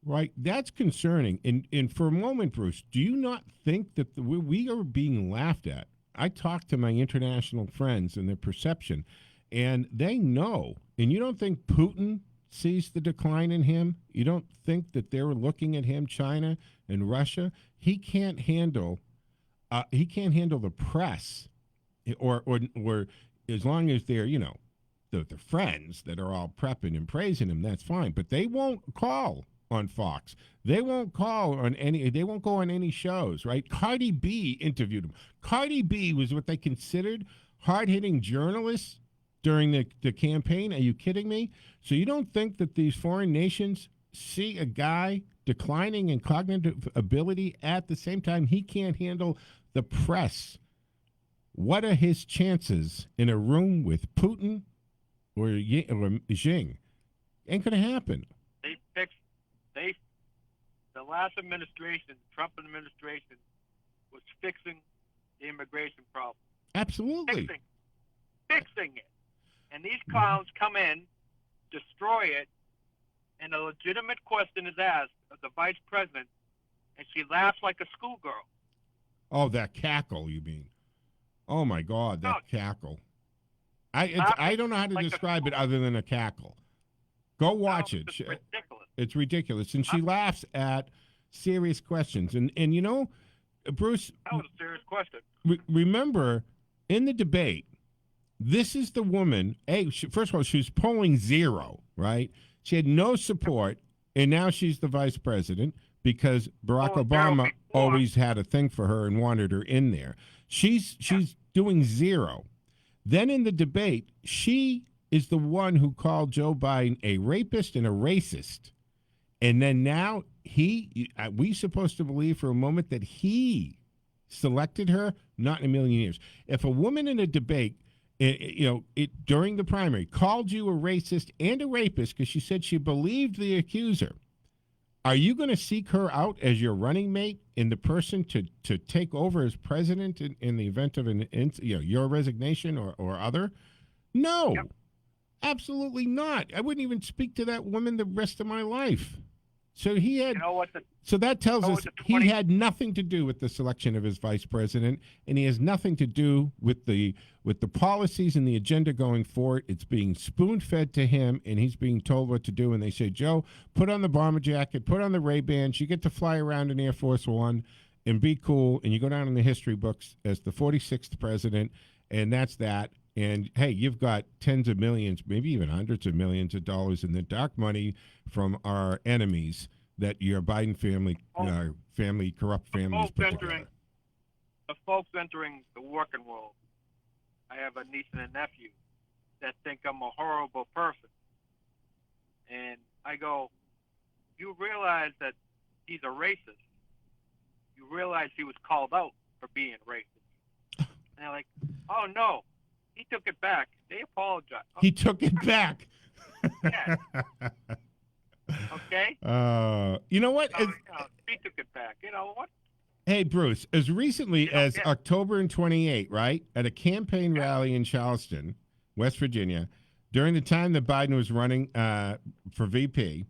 right, that's concerning. And for a moment, Bruce, do you not think that we are being laughed at? I talk to my international friends and their perception, and they know. And you don't think Putin sees the decline in him? You don't think that they're looking at him, China and Russia? He can't handle the press, or as long as they're, the friends that are all prepping and praising him, that's fine. But they won't call on Fox. They won't call on they won't go on any shows, right? Cardi B interviewed him. Cardi B was what they considered hard-hitting journalists during the campaign. Are you kidding me? So you don't think that these foreign nations see a guy declining in cognitive ability at the same time he can't handle the press? What are his chances in a room with Putin or Xi? Ain't going to happen. The last administration, Trump administration, was fixing the immigration problem. Absolutely. Fixing it. And these clowns come in, destroy it, and a legitimate question is asked of the vice president, and she laughs like a schoolgirl. Oh, that cackle, you mean? Oh, my God, that cackle. I don't know how to describe it other than a cackle. Go watch it. It's ridiculous. It's ridiculous. And she laughs at serious questions. And Bruce. That was a serious question. Remember, in the debate, this is the woman. First of all, she was polling 0, right? She had no support, and now she's the vice president because Barack Obama always had a thing for her and wanted her in there. She's doing 0. Then in the debate, she is the one who called Joe Biden a rapist and a racist. And then now we supposed to believe for a moment that he selected her? Not in a million years. If a woman in a debate, during the primary called you a racist and a rapist because she said she believed the accuser, are you going to seek her out as your running mate in the person to take over as president in the event of your resignation or other? No. Yep. Absolutely not. I wouldn't even speak to that woman the rest of my life. So he had. So that tells us he had nothing to do with the selection of his vice president, and he has nothing to do with the policies and the agenda going forward. It's being spoon-fed to him, and he's being told what to do. And they say, Joe, put on the bomber jacket, put on the Ray-Bans. You get to fly around in Air Force One and be cool, and you go down in the history books as the 46th president, and that's that. And, hey, you've got tens of millions, maybe even hundreds of millions of dollars in the dark money from our enemies that your Biden family, corrupt families put together. The folks entering the working world, I have a niece and a nephew that think I'm a horrible person. And I go, you realize that he's a racist. You realize he was called out for being racist. And they're like, oh, no. He took it back. They apologized. He took it back. Yeah. Okay? You know what? He took it back. You know what? Hey, Bruce, as recently as October 28, right, at a campaign rally in Charleston, West Virginia, during the time that Biden was running for VP.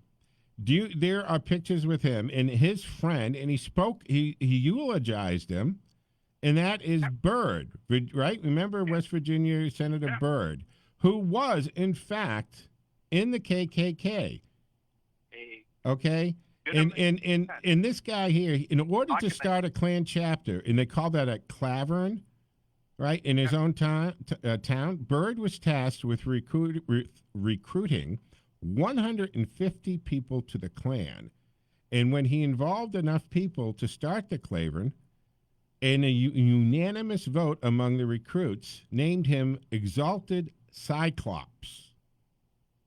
There are pictures with him and his friend, and he eulogized him, and that is Byrd, right? Remember West Virginia Senator Byrd, who was, in fact, in the KKK. Okay? And this guy here, in order to start a Klan chapter, and they call that a clavern, right, in his own town, Byrd was tasked with recruiting 150 people to the Klan. And when he involved enough people to start the clavern, and a unanimous vote among the recruits named him Exalted Cyclops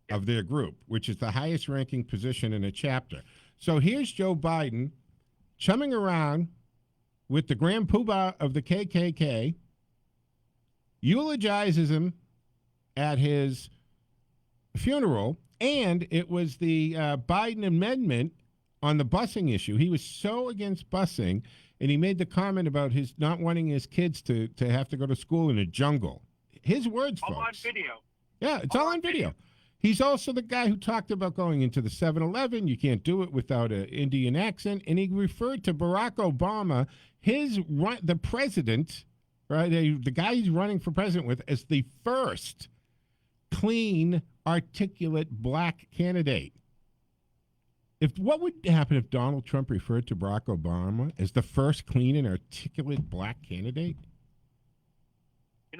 of their group, which is the highest ranking position in a chapter. So here's Joe Biden chumming around with the Grand Poobah of the KKK, eulogizes him at his funeral, and it was the Biden amendment on the busing issue. He was so against busing, and he made the comment about his not wanting his kids to have to go to school in a jungle. His words, folks. All on video. Yeah, it's all on video. He's also the guy who talked about going into the 7-Eleven. You can't do it without an Indian accent. And he referred to Barack Obama, the president, right, the guy he's running for president with, as the first clean, articulate black candidate. What would happen if Donald Trump referred to Barack Obama as the first clean and articulate black candidate?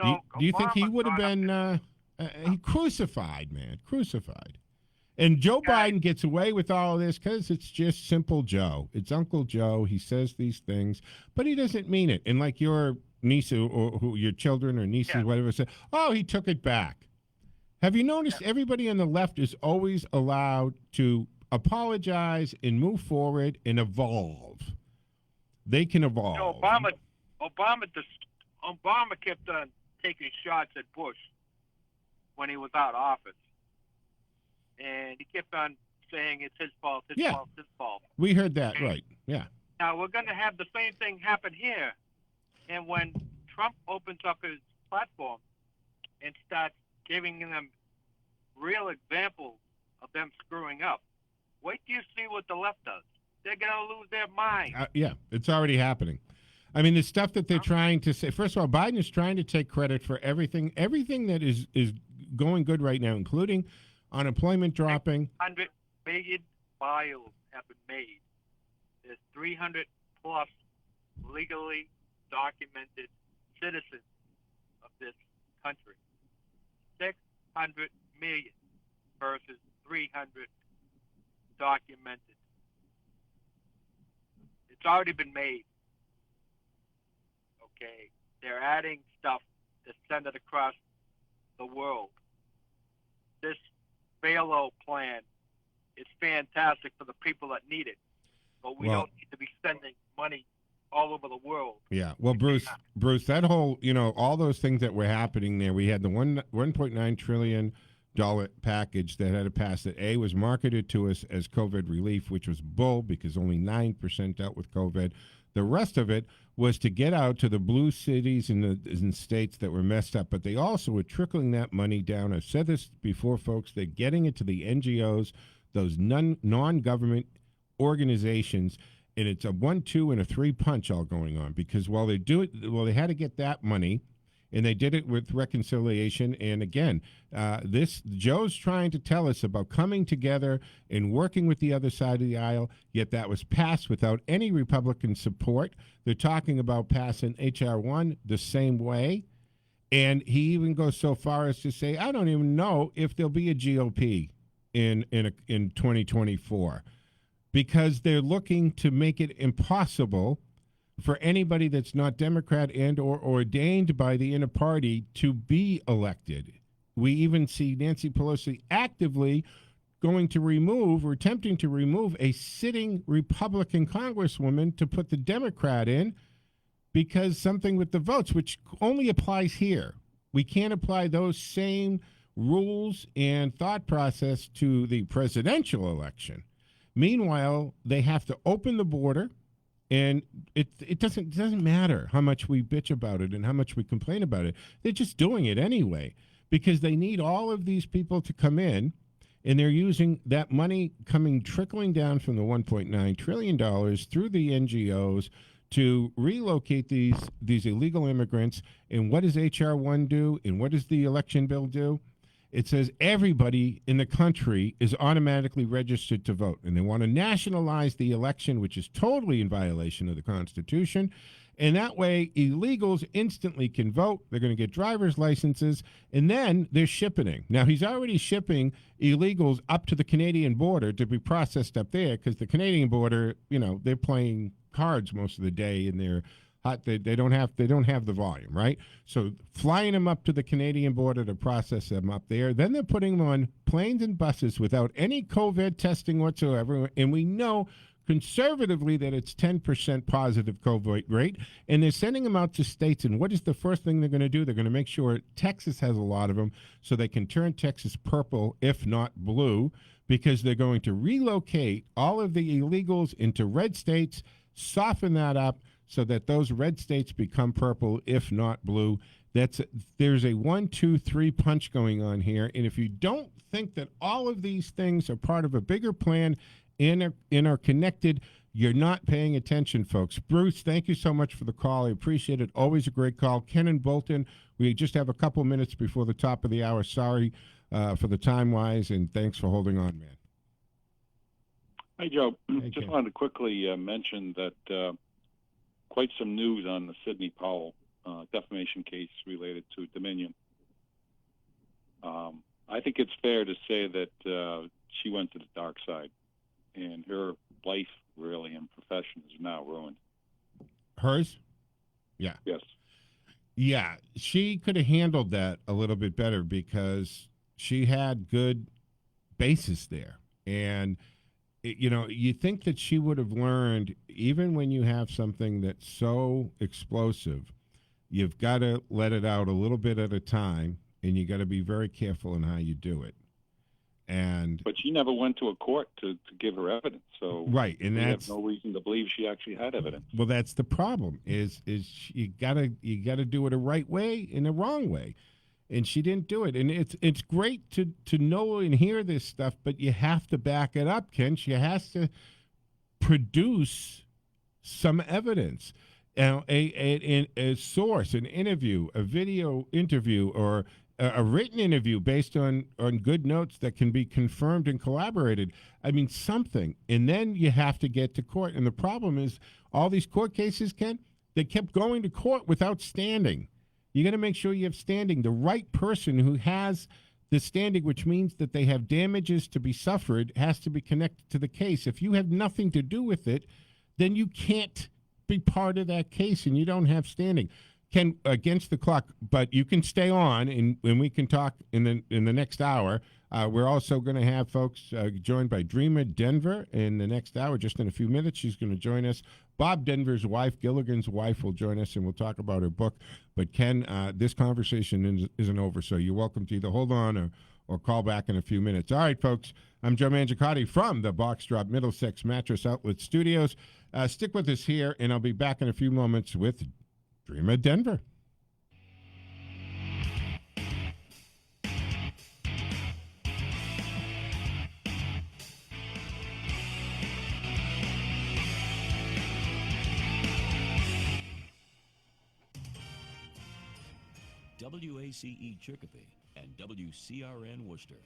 Do you think he would have been crucified, man? Crucified. And Joe Biden gets away with all of this because it's just simple Joe. It's Uncle Joe. He says these things, but he doesn't mean it. And like your niece or your children or nieces, whatever, say, oh, he took it back. Have you noticed everybody on the left is always allowed to apologize and move forward and evolve? They can evolve. Obama kept on taking shots at Bush when he was out of office, and he kept on saying it's his fault, his fault. We heard that, right? Yeah. Now we're going to have the same thing happen here, and when Trump opens up his platform and starts giving them real examples of them screwing up, wait till you see what the left does. They're going to lose their mind. Yeah, it's already happening. I mean, the stuff that they're trying to say, first of all, Biden is trying to take credit for everything that is going good right now, including unemployment dropping. 100 billion files have been made. There's 300 plus legally documented citizens of this country. 600 million versus 300 documented. It's already been made. Okay, they're adding stuff to send it across the world. This bailout plan is fantastic for the people that need it, but we don't need to be spending money all over the world. Yeah, well, Bruce, that whole, all those things that were happening there, we had the $1.9 trillion package that had to pass that was marketed to us as COVID relief, which was bull because only 9% dealt with COVID. The rest of it was to get out to the blue cities and states that were messed up, but they also were trickling that money down. I've said this before, folks. They're getting it to the NGOs, those non-government organizations, and it's a 1, 2, and a 3 punch all going on because while they had to get that money, and they did it with reconciliation. And again, Joe's trying to tell us about coming together and working with the other side of the aisle, yet that was passed without any Republican support. They're talking about passing H.R. 1 the same way. And he even goes so far as to say, I don't even know if there'll be a GOP in 2024 because they're looking to make it impossible for anybody that's not Democrat and or ordained by the inner party to be elected. We even see Nancy Pelosi actively going to remove or attempting to remove a sitting Republican congresswoman to put the Democrat in because something with the votes, which only applies here. We can't apply those same rules and thought process to the presidential election. Meanwhile, they have to open the border. And it doesn't matter how much we bitch about it and how much we complain about it. They're just doing it anyway because they need all of these people to come in, and they're using that money trickling down from the $1.9 trillion through the NGOs to relocate these illegal immigrants. And what does H.R. 1 do? And what does the election bill do? It says everybody in the country is automatically registered to vote. And they want to nationalize the election, which is totally in violation of the Constitution. And that way, illegals instantly can vote. They're going to get driver's licenses, and then they're shipping. Now, he's already shipping illegals up to the Canadian border to be processed up there, because the Canadian border, they're playing cards most of the day, and they're hot. They don't have the volume, right? So flying them up to the Canadian border to process them up there. Then they're putting them on planes and buses without any COVID testing whatsoever, and we know conservatively that it's 10% positive COVID rate, and they're sending them out to states. And what is the first thing they're going to do? They're going to make sure Texas has a lot of them, so they can turn Texas purple, if not blue, because they're going to relocate all of the illegals into red states, soften that up so that those red states become purple, if not blue. There's a 1, 2, 3 punch going on here. And if you don't think that all of these things are part of a bigger plan and are connected, you're not paying attention, folks. Bruce, thank you so much for the call. I appreciate it. Always a great call. Ken and Bolton, we just have a couple minutes before the top of the hour. Sorry for the time-wise, and thanks for holding on, man. Hi, Joe. Hey, just Ken. wanted to quickly mention that quite some news on the Sidney Powell defamation case related to Dominion. I think it's fair to say that she went to the dark side, and her life, really, and profession is now ruined. Hers? Yeah. Yes. Yeah, she could have handled that a little bit better, because she had good basis there. And, you think that she would have learned, even when you have something that's so explosive, you've got to let it out a little bit at a time, and you got to be very careful in how you do it. But she never went to a court to give her evidence, so right, and we that's have no reason to believe she actually had evidence. Well, that's the problem. Is you gotta do it a right way and a wrong way, and she didn't do it. And it's great to know and hear this stuff, but you have to back it up, Ken. She has to produce some evidence, a source, an interview, a video interview, or a written interview based on good notes that can be confirmed and collaborated. I mean, something. And then you have to get to court. And the problem is, all these court cases, Ken, they kept going to court without standing. You got to make sure you have standing. The right person who has the standing, which means that they have damages to be suffered, has to be connected to the case. If you have nothing to do with it, then you can't be part of that case, and you don't have standing. Ken, against the clock, but you can stay on, and we can talk in the next hour. We're also going to have folks joined by Dreamer Denver in the next hour. Just in a few minutes, she's going to join us. Bob Denver's wife, Gilligan's wife, will join us, and we'll talk about her book. But Ken, this conversation isn't over, so you're welcome to either hold on or call back in a few minutes. All right, folks, I'm Joe Mangiacotti from the Box Drop Middlesex Mattress Outlet Studios. Stick with us here, and I'll be back in a few moments with Dreamer Denver. WACE Chicopee and WCRN Worcester.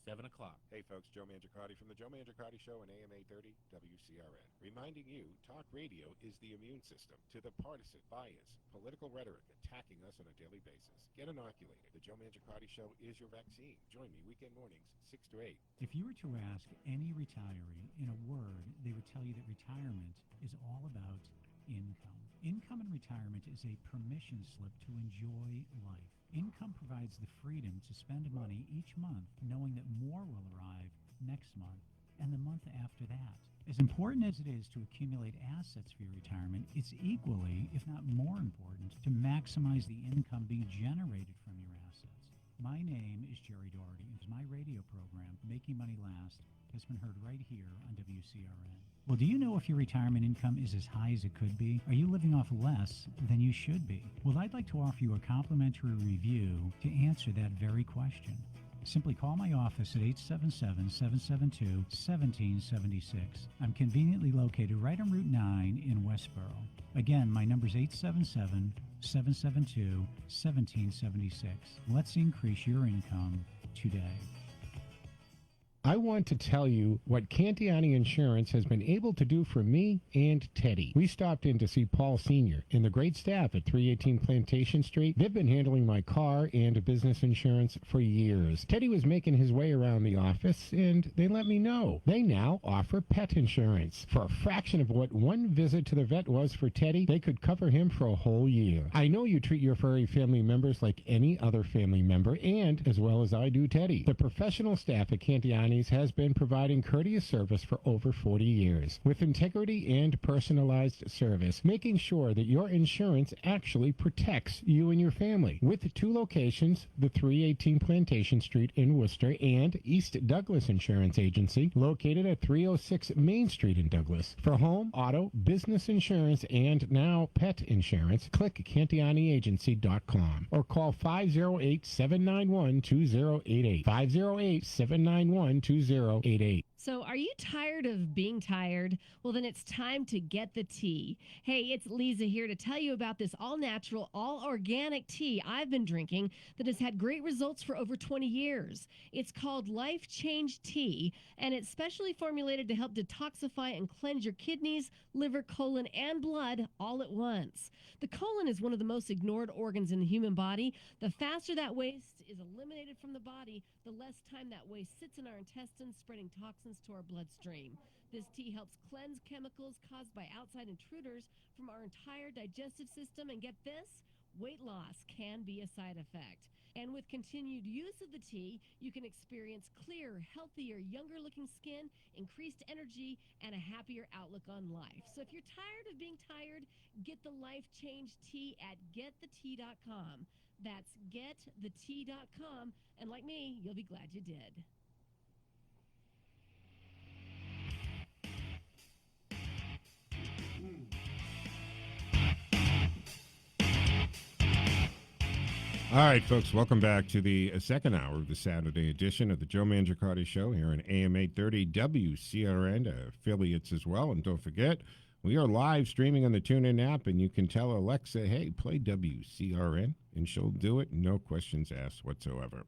7 o'clock. Hey, folks, Joe Mangiacotti from the Joe Mangiacotti Show on AM 830 WCRN. Reminding you, talk radio is the immune system to the partisan bias, political rhetoric attacking us on a daily basis. Get inoculated. The Joe Mangiacotti Show is your vaccine. Join me weekend mornings, 6 to 8. If you were to ask any retiree in a word, they would tell you that retirement is all about income. Income in retirement is a permission slip to enjoy life. Income provides the freedom to spend money each month knowing that more will arrive next month and the month after that. As important as it is to accumulate assets for your retirement, it's equally, if not more important, to maximize the income being generated from your assets. My name is Jerry Doherty, and my radio program, Making Money Last, has been heard right here on WCRN. Well, do you know if your retirement income is as high as it could be? Are you living off less than you should be? Well, I'd like to offer you a complimentary review to answer that very question. Simply call my office at 877-772-1776. I'm conveniently located right on Route 9 in Westboro. Again, my number is 877-772-1776. Let's increase your income today. I want to tell you what Cantiani Insurance has been able to do for me and Teddy. We stopped in to see Paul Sr. and the great staff at 318 Plantation Street. They've been handling my car and business insurance for years. Teddy was making his way around the office, and they let me know. They now offer pet insurance. For a fraction of what one visit to the vet was for Teddy, they could cover him for a whole year. I know you treat your furry family members like any other family member, and as well as I do Teddy. The professional staff at Cantiani has been providing courteous service for over 40 years, with integrity and personalized service, making sure that your insurance actually protects you and your family. With 2 locations, the 318 Plantation Street in Worcester and East Douglas Insurance Agency, located at 306 Main Street in Douglas. For home, auto, business insurance, and now pet insurance, click CantianiAgency.com or call 508-791-2088. 508-791-2088. So are you tired of being tired? Well, then it's time to get the tea. Hey, it's Lisa here to tell you about this all-natural, all-organic tea I've been drinking that has had great results for over 20 years. It's called Life Change Tea, and it's specially formulated to help detoxify and cleanse your kidneys, liver, colon, and blood all at once. The colon is one of the most ignored organs in the human body. The faster that waste is eliminated from the body, the less time that waste sits in our intestines, spreading toxins to our bloodstream. This tea helps cleanse chemicals caused by outside intruders from our entire digestive system. And get this, weight loss can be a side effect. And with continued use of the tea, you can experience clearer, healthier, younger-looking skin, increased energy, and a happier outlook on life. So if you're tired of being tired, get the Life Change Tea at getthetea.com. That's getthetea.com. And like me, you'll be glad you did. All right, folks, welcome back to the second hour of the Saturday edition of the Joe Mangiacotti Show here on AM 830 WCRN, affiliates as well. And don't forget, we are live streaming on the TuneIn app, and you can tell Alexa, hey, play WCRN, and she'll do it, no questions asked whatsoever.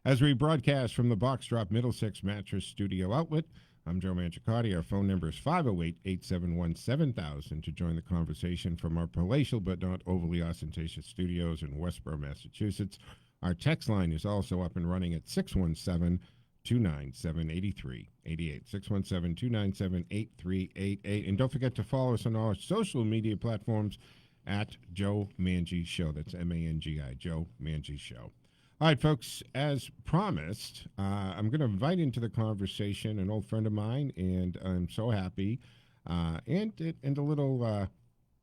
As we broadcast from the Box Drop Middlesex Mattress Studio Outlet, I'm Joe Mangiacotti. Our phone number is 508-871-7000 to join the conversation from our palatial but not overly ostentatious studios in Westboro, Massachusetts. Our text line is also up and running at 617-297-8388. 617-297-8388. And don't forget to follow us on all our social media platforms at Joe Mangi Show. That's M-A-N-G-I, Joe Mangi Show. All right, folks, as promised, I'm going to invite into the conversation an old friend of mine, and I'm so happy and a little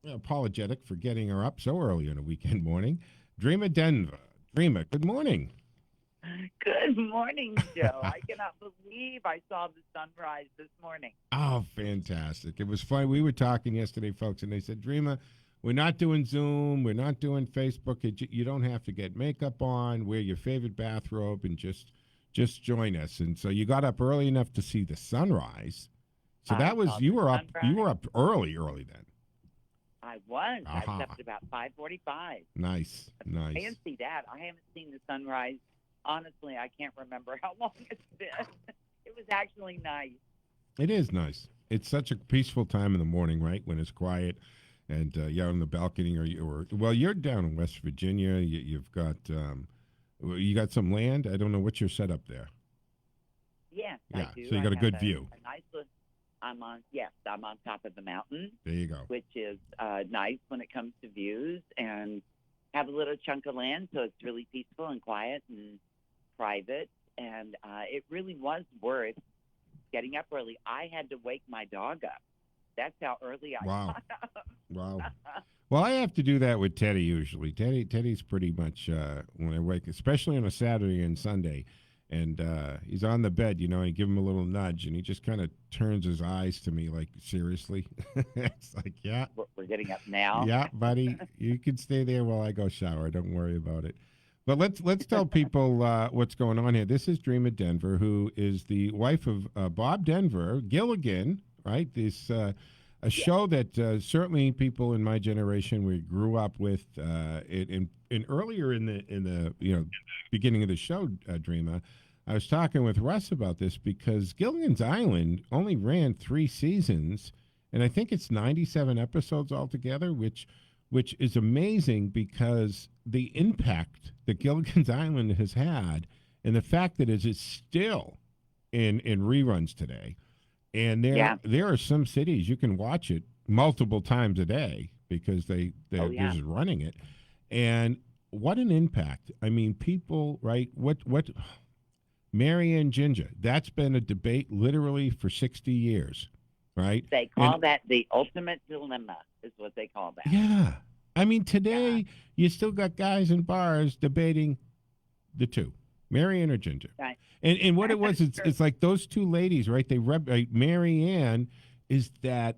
apologetic for getting her up so early on a weekend morning. Dreama Denver. Dreama, good morning. Good morning, Joe. I cannot believe I saw the sunrise this morning. Oh, fantastic. It was fun. We were talking yesterday, folks, and they said, Dreama, we're not doing Zoom. We're not doing Facebook. You don't have to get makeup on. Wear your favorite bathrobe and just join us. And so you got up early enough to see the sunrise. So that was you were up early then. I was. I slept about 5:45. Nice. I didn't see that. I haven't seen the sunrise. Honestly, I can't remember how long it's been. It was actually nice. It is nice. It's such a peaceful time in the morning, right, when it's quiet. And you're on the balcony, or you're down in West Virginia. You've got you got some land. I don't know what's your setup there. Yes, yeah. I do. So you got a good view. A nice look. I'm on top of the mountain. There you go. Which is nice when it comes to views, and have a little chunk of land, so it's really peaceful and quiet and private. And it really was worth getting up early. I had to wake my dog up. That's how early I got up. Wow. Well, I have to do that with Teddy usually. Teddy's pretty much when I wake, especially on a Saturday and Sunday, And he's on the bed, you know, and I give him a little nudge, and he just kind of turns his eyes to me like, seriously? It's like, yeah. We're getting up now. Yeah, buddy. You can stay there while I go shower. Don't worry about it. But let's tell people what's going on here. This is Dream of Denver, who is the wife of Bob Denver, Gilligan, right? This a show that certainly people in my generation we grew up with. In earlier in the beginning of the show, Dreama, I was talking with Russ about this because Gilligan's Island only ran 3 seasons, and I think it's 97 episodes altogether, which is amazing because the impact that Gilligan's Island has had and the fact that it is still in reruns today. And there are some cities you can watch it multiple times a day because they're just running it. And what an impact. I mean, people, right, what Mary and Ginger, that's been a debate literally for 60 years, right? They call that the ultimate dilemma is what they call that. Yeah. I mean, today you still got guys in bars debating the two, Marianne or Ginger. Right. And what it was, it's like those two ladies, right? Mary Ann is that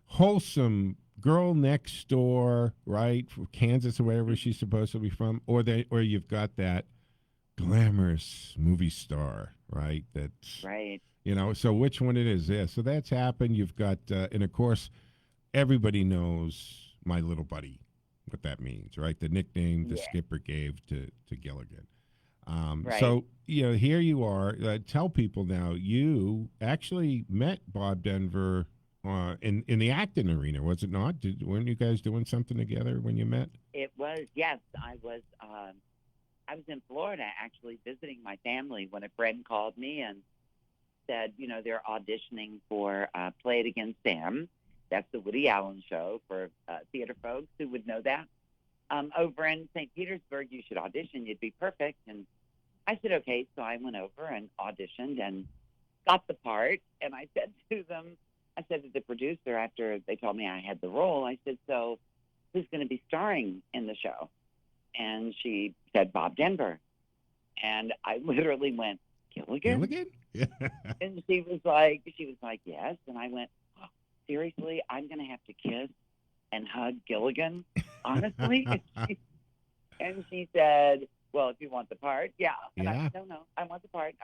wholesome girl next door, right, from Kansas or wherever she's supposed to be from, or you've got that glamorous movie star, right? That's right. You know, so which one it is? Yeah, so that's happened. You've got, and of course, everybody knows My Little Buddy, what that means, right? The nickname the skipper gave to Gilligan. Right. So, you know, here you are. Tell people now, you actually met Bob Denver in the acting arena, was it not? Weren't you guys doing something together when you met? It was, yes. I was in Florida actually visiting my family when a friend called me and said, you know, they're auditioning for Play It Again, Sam. That's the Woody Allen show for theater folks who would know that. Over in St. Petersburg, you should audition. You'd be perfect. And I said, okay. So I went over and auditioned and got the part. And I said to the producer after they told me I had the role, I said, so who's going to be starring in the show? And she said, Bob Denver. And I literally went, Gilligan? Gilligan? Yeah. And she was like, yes. And I went, oh, seriously, I'm going to have to kiss and hug Gilligan, honestly? And she said, well, if you want the part, yeah. And I said, no, I want the part.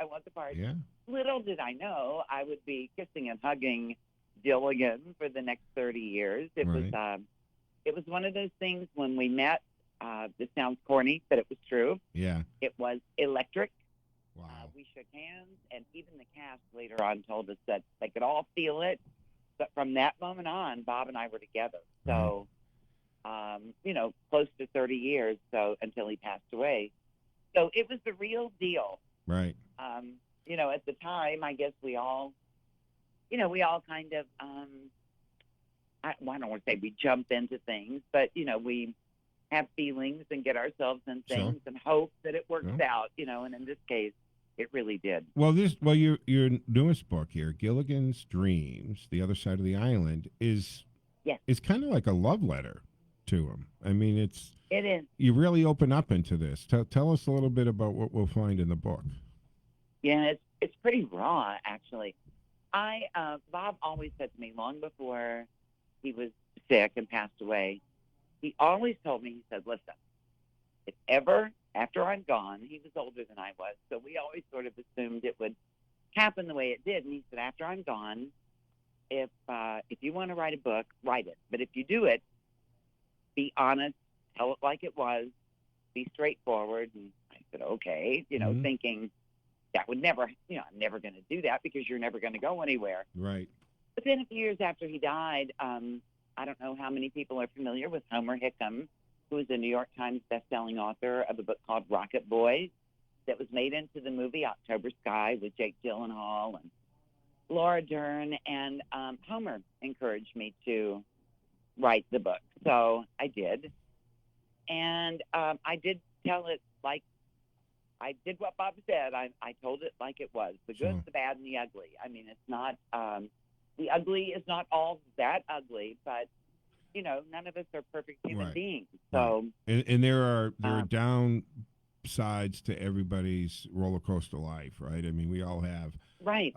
Yeah. Little did I know I would be kissing and hugging Gilligan for the next 30 years. It was one of those things when we met. This sounds corny, but it was true. Yeah. It was electric. Wow. We shook hands, and even the cast later on told us that they could all feel it. But from that moment on, Bob and I were together. So, you know, close to 30 years, so until he passed away. So it was the real deal. Right. You know, at the time, I guess we all kind of, I don't want to say we jump into things, but, you know, we have feelings and get ourselves in things and hope that it works out, you know, and in this case, it really did. Well, your newest book here, Gilligan's Dreams, The Other Side of the Island, is kind of like a love letter to him. I mean, it is. You really open up into this. Tell us a little bit about what we'll find in the book. Yeah, it's pretty raw, actually. Bob always said to me long before he was sick and passed away, he always told me, he said, listen, if ever after I'm gone, he was older than I was, so we always sort of assumed it would happen the way it did. And he said, after I'm gone, if you want to write a book, write it. But if you do it, be honest, tell it like it was, be straightforward. And I said, okay, you know, thinking that would never, you know, I'm never going to do that because you're never going to go anywhere. Right. But then a few years after he died, I don't know how many people are familiar with Homer Hickam, who is a New York Times bestselling author of a book called Rocket Boys that was made into the movie October Sky with Jake Gyllenhaal and Laura Dern. And Homer encouraged me to write the book. So I did. And I did tell it like I did what Bob said. I told it like it was, the good, the bad, and the ugly. I mean, it's not the ugly is not all that ugly, but you know, none of us are perfect human beings. So and there are down sides to everybody's roller coaster life, right? I mean, we all have Right.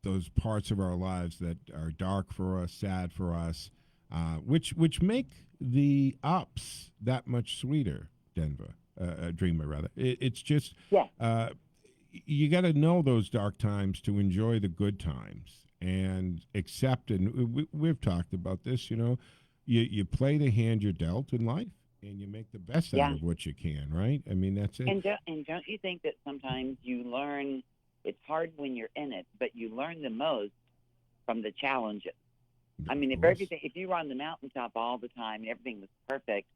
Those parts of our lives that are dark for us, sad for us, which make the ups that much sweeter. Dreamer, rather. It's just you got to know those dark times to enjoy the good times and accept. And we've talked about this. You know, you play the hand you're dealt in life, and you make the best out of what you can. Right? I mean, that's it. And don't you think that sometimes you learn? It's hard when you're in it, but you learn the most from the challenges. I mean, if you were on the mountaintop all the time and everything was perfect,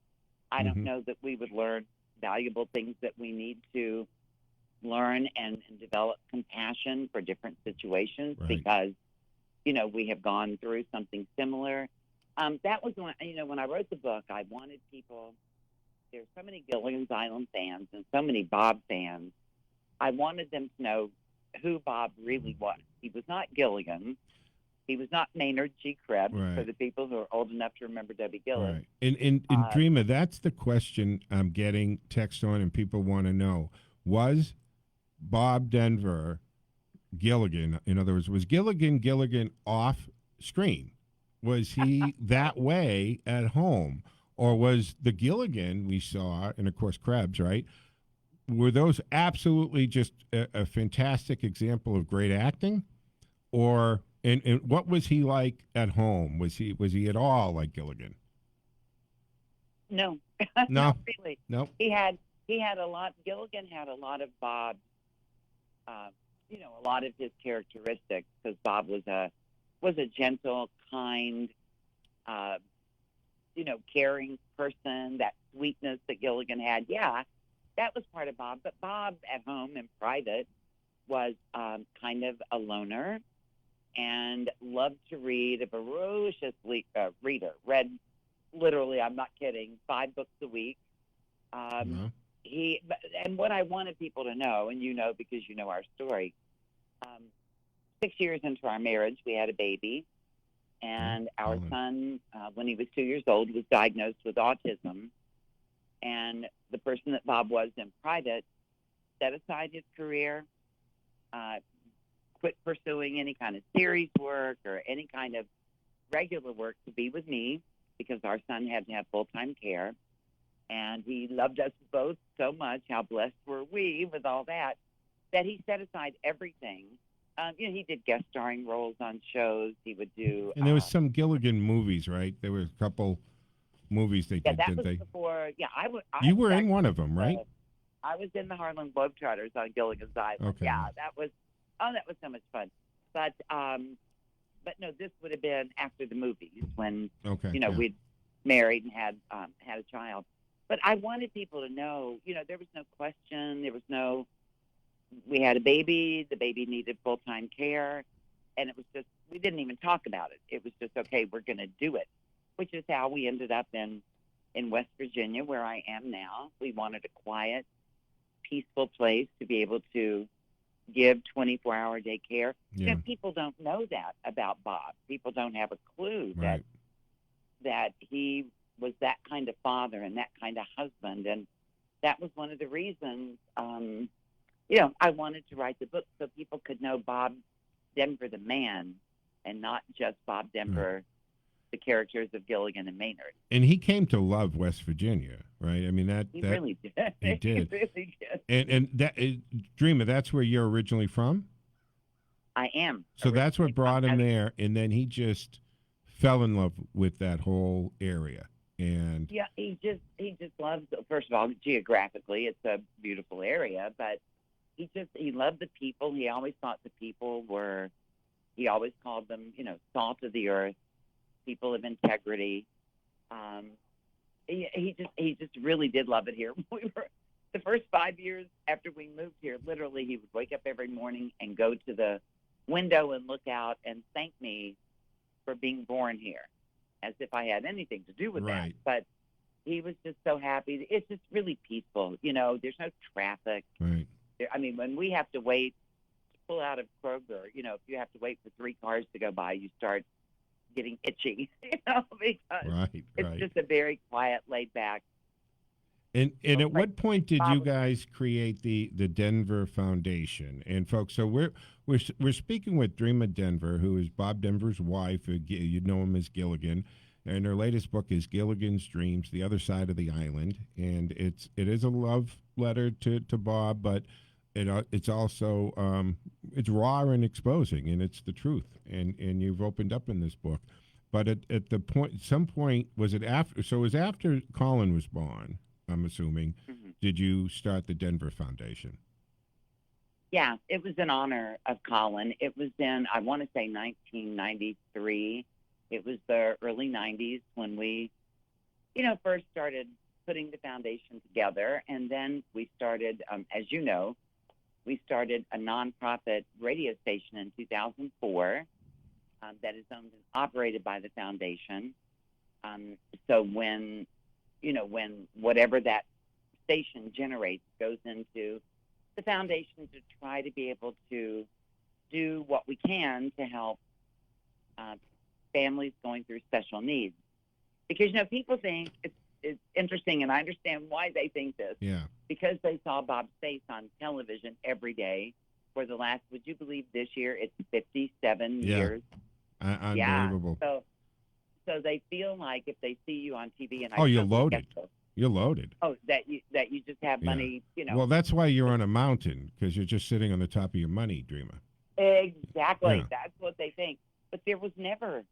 I don't know that we would learn valuable things that we need to learn and develop compassion for different situations because, you know, we have gone through something similar. That was when I wrote the book, I wanted people, there's so many Gilligan's Island fans and so many Bob fans. I wanted them to know who Bob really was. He was not Gilligan. He was not Maynard G. Krebs, for the people who are old enough to remember Debbie Gillis. Right. And Dreamer, that's the question I'm getting text on and people want to know. Was Bob Denver Gilligan? In other words, was Gilligan off screen? Was he that way at home? Or was the Gilligan we saw, and of course Krebs, right? Were those absolutely just a fantastic example of great acting? Or and what was he like at home? Was he at all like Gilligan? No. No. Not really. No. He had a lot. Gilligan had a lot of Bob. A lot of his characteristics, because Bob was a gentle, kind, caring person. That sweetness that Gilligan had, that was part of Bob. But Bob at home in private was kind of a loner and loved to read, a voracious reader. Read literally, I'm not kidding, 5 books a week. And what I wanted people to know, and you know because you know our story, 6 years into our marriage, we had a baby, and our son, when he was 2 years old, was diagnosed with autism. And the person that Bob was in private set aside his career, quit pursuing any kind of series work or any kind of regular work to be with me because our son had to have full-time care. And he loved us both so much, how blessed were we with all that he set aside everything. He did guest starring roles on shows. He would do... And there was some Gilligan movies, right? There were a couple movies they did, that didn't was they? before... You were in one of them, right? I was in the Harlem Globetrotters on Gilligan's Island. Okay. Yeah, that was so much fun. But no, this would have been after the movies when we'd married and had a child. But I wanted people to know, there was no question. We had a baby. The baby needed full-time care. And it was just, we didn't even talk about it. It was just, okay, we're going to do it, which is how we ended up in West Virginia, where I am now. We wanted a quiet, peaceful place to be able to give 24-hour day care. Yeah. People don't know that about Bob. People don't have a clue that he was that kind of father and that kind of husband. And that was one of the reasons, I wanted to write the book so people could know Bob Denver, the man, and not just Bob Denver, the characters of Gilligan and Maynard. And he came to love West Virginia, right? I mean, He really did. He did. He really did. And that, Dreamer, that's where you're originally from? I am. So that's what brought him there, and then he just fell in love with that whole area. And he just loves, first of all, geographically, it's a beautiful area, but he loved the people. He always thought the people were, he always called them, salt of the earth, people of integrity. He just really did love it here. We were, the first 5 years after we moved here, literally he would wake up every morning and go to the window and look out and thank me for being born here, as if I had anything to do with that. But he was just so happy. It's just really peaceful. There's no traffic. Right. I mean, when we have to wait to pull out of Kroger, if you have to wait for 3 cars to go by, you start getting itchy, because it's just a very quiet, laid back And at what point did you guys create the Denver Foundation? And folks, so we're speaking with Dreama Denver, who is Bob Denver's wife. You know him as Gilligan, and her latest book is Gilligan's Dreams: The Other Side of the Island. And it is a love letter to Bob, but it's also it's raw and exposing, and it's the truth. And you've opened up in this book. But at the point, some point, was it after? So it was after Colin was born, I'm assuming. Mm-hmm. Did you start the Denver Foundation? Yeah, it was in honor of Colin. It was in, I want to say, 1993. It was the early 90s when we, first started putting the foundation together. And then we started, as you know, we started a nonprofit radio station in 2004 that is owned and operated by the foundation. So when whatever that station generates goes into the foundation to try to be able to do what we can to help families going through special needs. Because, people think it's interesting, and I understand why they think this. Yeah. Because they saw Bob's face on television every day for the last, would you believe this year, it's 57 years. Unbelievable. Yeah. So they feel like if they see you on TV and you're loaded. You're loaded. Oh, that you just have money, Well, that's why you're on a mountain, because you're just sitting on the top of your money, Dreama. Exactly. Yeah. That's what they think. But there was never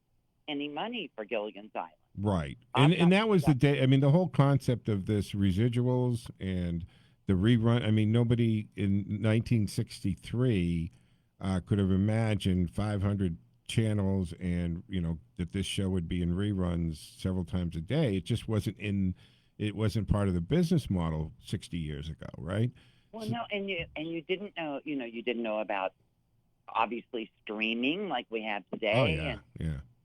any money for Gilligan's Island. Right. And that was the day. I mean, the whole concept of this residuals and the rerun. I mean, nobody in 1963 could have imagined 500 channels and, that this show would be in reruns several times a day. It just wasn't part of the business model 60 years ago, right? Well, no, and you didn't know, you didn't know about obviously streaming like we have today.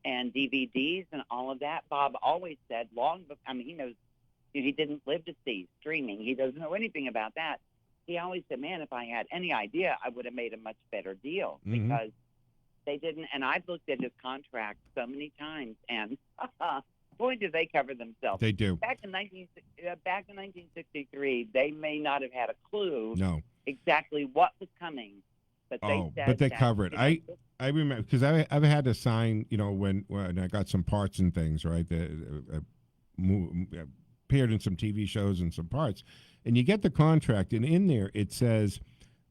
And DVDs and all of that. Bob always said he knows, he didn't live to see streaming. He doesn't know anything about that. He always said, man, if I had any idea, I would have made a much better deal, because they didn't. And I've looked at his contract so many times, and boy, do they cover themselves. They do. Back in 1963, they may not have had a clue exactly what was coming. But they cover it. I remember, because I've had to sign, when I got some parts and things, right, that appeared in some TV shows and some parts, and you get the contract, and in there it says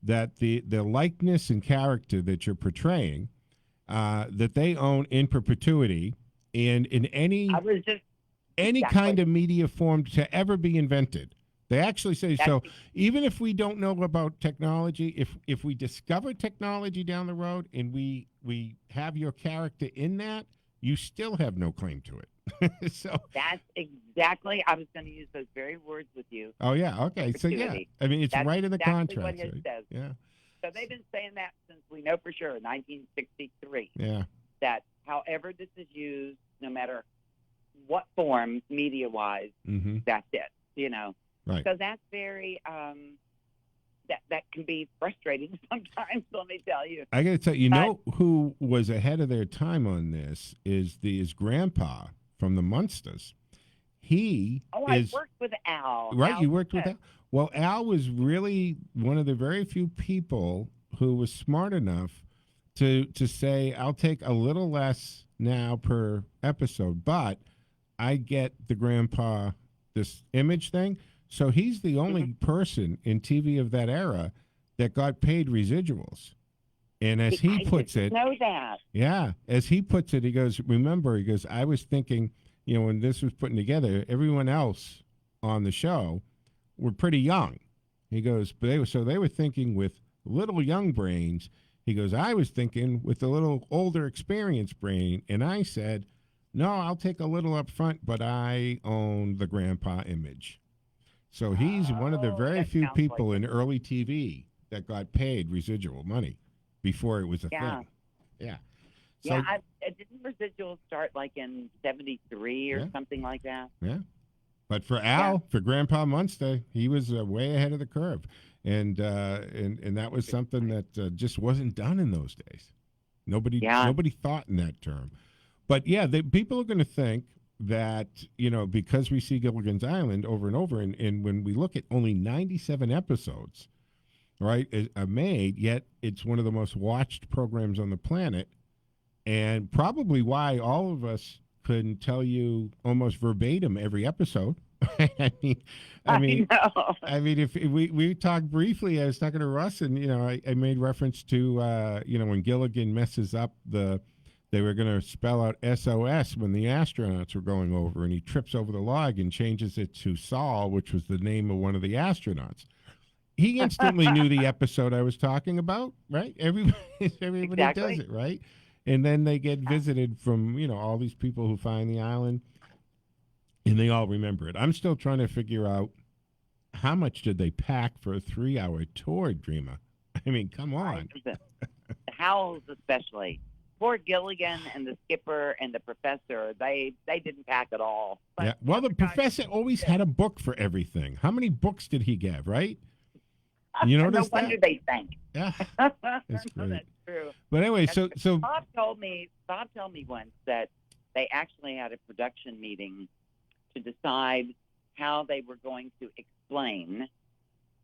that the likeness and character that you're portraying, that they own in perpetuity, and in any kind of media form to ever be invented. They actually say, so even if we don't know about technology, if we discover technology down the road and we have your character in that, you still have no claim to it. So that's exactly, I was going to use those very words with you. Oh, yeah. Okay. So, yeah. I mean, it's right in the contract. What it says. Yeah. So they've been saying that since we know for sure, 1963. Yeah. That however this is used, no matter what form, media-wise, that's it, Right. So that's very, that can be frustrating sometimes, let me tell you. I got to tell you, who was ahead of their time on this is his grandpa from the Munsters. I worked with Al. Right, Al you worked with Al? Well, Al was really one of the very few people who was smart enough to say, I'll take a little less now per episode, but I get the grandpa, this image thing. So he's the only person in TV of that era that got paid residuals. And as he puts it, know that. Yeah, as he puts it, he goes, I was thinking, when this was putting together, everyone else on the show were pretty young. He goes, but they were thinking with little young brains. He goes, I was thinking with a little older experienced brain. And I said, no, I'll take a little up front, but I own the grandpa image. So he's one of the very few people in early TV that got paid residual money before it was a thing. Yeah. So, didn't residuals start like in 73 or something like that? Yeah. But for Al, for Grandpa Munster, he was way ahead of the curve. And that was something that just wasn't done in those days. Nobody thought in that term. But, people are going to think, that, because we see Gilligan's Island over and over, and when we look at only 97 episodes, right, are made, yet it's one of the most watched programs on the planet, and probably why all of us couldn't tell you almost verbatim every episode. I mean, if we talked briefly, I was talking to Russ, and I made reference to when Gilligan messes up they were going to spell out SOS when the astronauts were going over, and he trips over the log and changes it to Sol, which was the name of one of the astronauts. He instantly knew the episode I was talking about, right? Everybody Exactly. does it, right? And then they get visited from, all these people who find the island, and they all remember it. I'm still trying to figure out how much did they pack for a 3-hour tour, Dreama? I mean, come on. The Howells especially. Poor Gilligan and the skipper and the professor, they didn't pack at all. But yeah. Well, the professor always had a book for everything. How many books did he get, right? You notice no wonder they sank. Yeah, that's great. That's true. But anyway, so Bob told me once that they actually had a production meeting to decide how they were going to explain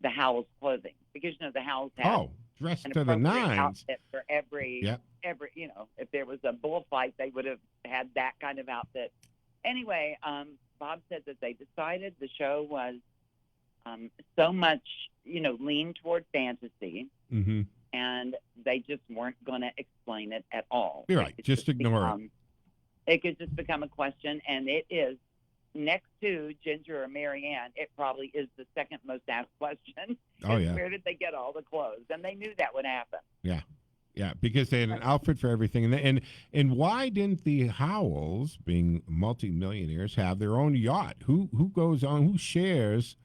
the Howells clothing, because the Howells had dressed an to the appropriate nines outfit for every if there was a bullfight, they would have had that kind of outfit. Anyway, Bob said that they decided the show was so much lean toward fantasy, and they just weren't going to explain it at all. You're right. Just ignore it. It could just become a question, and it is. Next to Ginger or Marianne, it probably is the second most asked question. Oh, yeah. Where did they get all the clothes? And they knew that would happen. Yeah, because they had an outfit for everything. And why didn't the Howells, being multimillionaires, have their own yacht? Who shares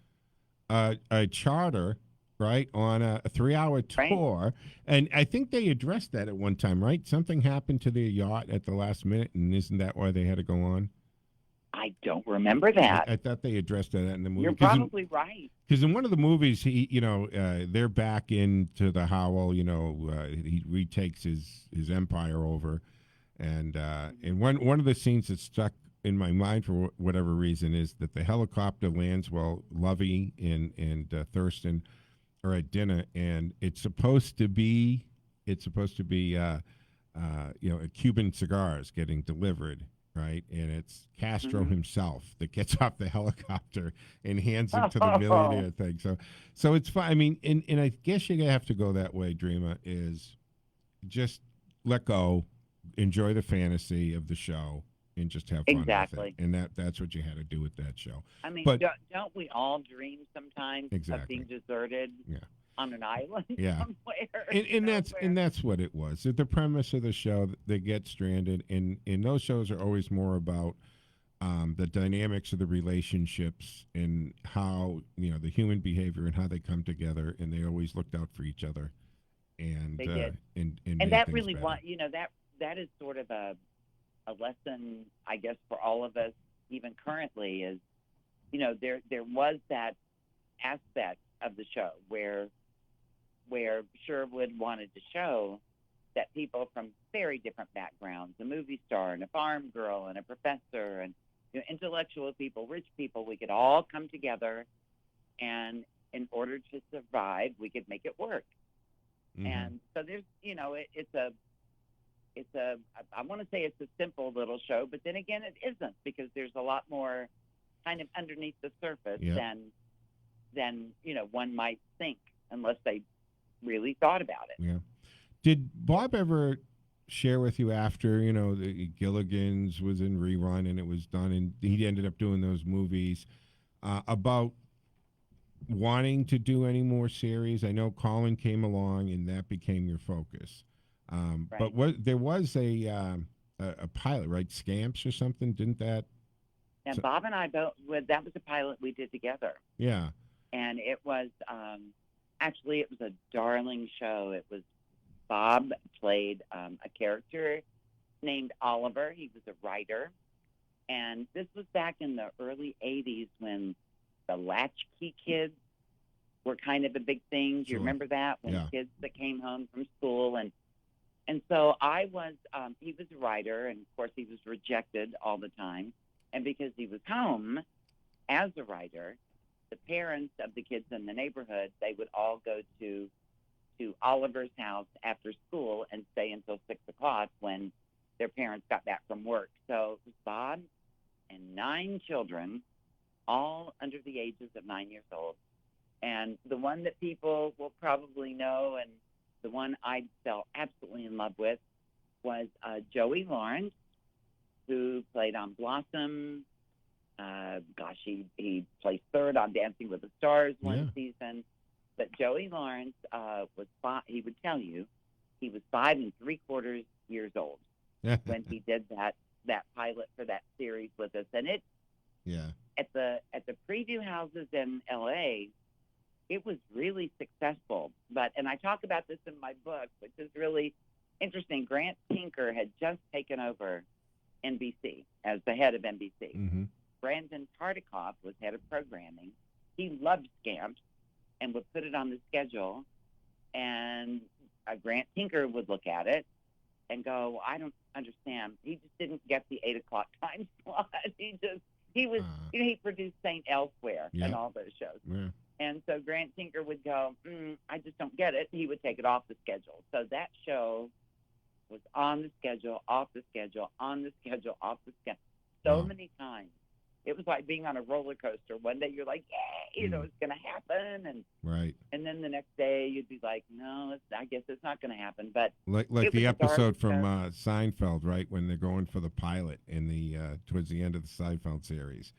a charter, right, on a 3-hour tour? Right. And I think they addressed that at one time, right? Something happened to their yacht at the last minute, and isn't that why they had to go on? I don't remember that. I thought they addressed that in the movie. You're probably right. Because in one of the movies, they're back into the Howell. He retakes his empire over, and one of the scenes that stuck in my mind for whatever reason is that the helicopter lands while Lovey and Thurston are at dinner, and it's supposed to be Cuban cigars getting delivered. Right, and it's Castro himself that gets off the helicopter and hands it to the millionaire thing. So it's fine. I mean, and I guess you have to go that way, Dreama, is just let go, enjoy the fantasy of the show, and just have fun with it. And that's what you had to do with that show. I mean, but, don't we all dream sometimes of being deserted? Yeah. On an island somewhere. And that's what it was. The premise of the show, they get stranded, and those shows are always more about the dynamics of the relationships and how the human behavior and how they come together, and they always looked out for each other. And they did. And that really was that is sort of a lesson, I guess, for all of us, even currently, is there was that aspect of the show where Sherwood wanted to show that people from very different backgrounds, a movie star and a farm girl and a professor and intellectual people, rich people, we could all come together, and in order to survive, we could make it work. And so there's, I want to say it's a simple little show, but then again, it isn't, because there's a lot more kind of underneath the surface than one might think, unless they really thought about it. Yeah. Did Bob ever share with you after, the Gilligan's was in rerun and it was done and he ended up doing those movies, about wanting to do any more series? I know Colin came along and that became your focus. But there was a pilot, right? Scamps or something, didn't that? And Bob and I both, that was a pilot we did together. Yeah. And it was, actually, it was a darling show. It was, Bob played a character named Oliver. He was a writer. And this was back in the early 80s when the latchkey kids were kind of a big thing. Do you remember that? When kids that came home from school. And so I was, he was a writer, and of course he was rejected all the time. And because he was home as a writer, the parents of the kids in the neighborhood, they would all go to Oliver's house after school and stay until 6 o'clock when their parents got back from work. So it was Bob and 9 children, all under the ages of 9 years old. And the one that people will probably know and the one I fell absolutely in love with was Joey Lawrence, who played on Blossom. He placed 3rd on Dancing with the Stars one season. But Joey Lawrence he would tell you, he was 5 3/4 years old when he did that pilot for that series with us. And at the preview houses in LA, it was really successful. And I talk about this in my book, which is really interesting. Grant Tinker had just taken over NBC as the head of NBC. Mm-hmm. Brandon Tartikoff was head of programming. He loved Scamps and would put it on the schedule. And Grant Tinker would look at it and go, I don't understand. He just didn't get the 8 o'clock time slot. He produced St. Elsewhere and all those shows. Yeah. And so Grant Tinker would go, I just don't get it. He would take it off the schedule. So that show was on the schedule, off the schedule, on the schedule, off the schedule, so many times. It was like being on a roller coaster. One day you're like, yay, it's going to happen. And then the next day you'd be like, no, I guess it's not going to happen. But like the episode from Seinfeld, right, when they're going for the pilot in the towards the end of the Seinfeld series,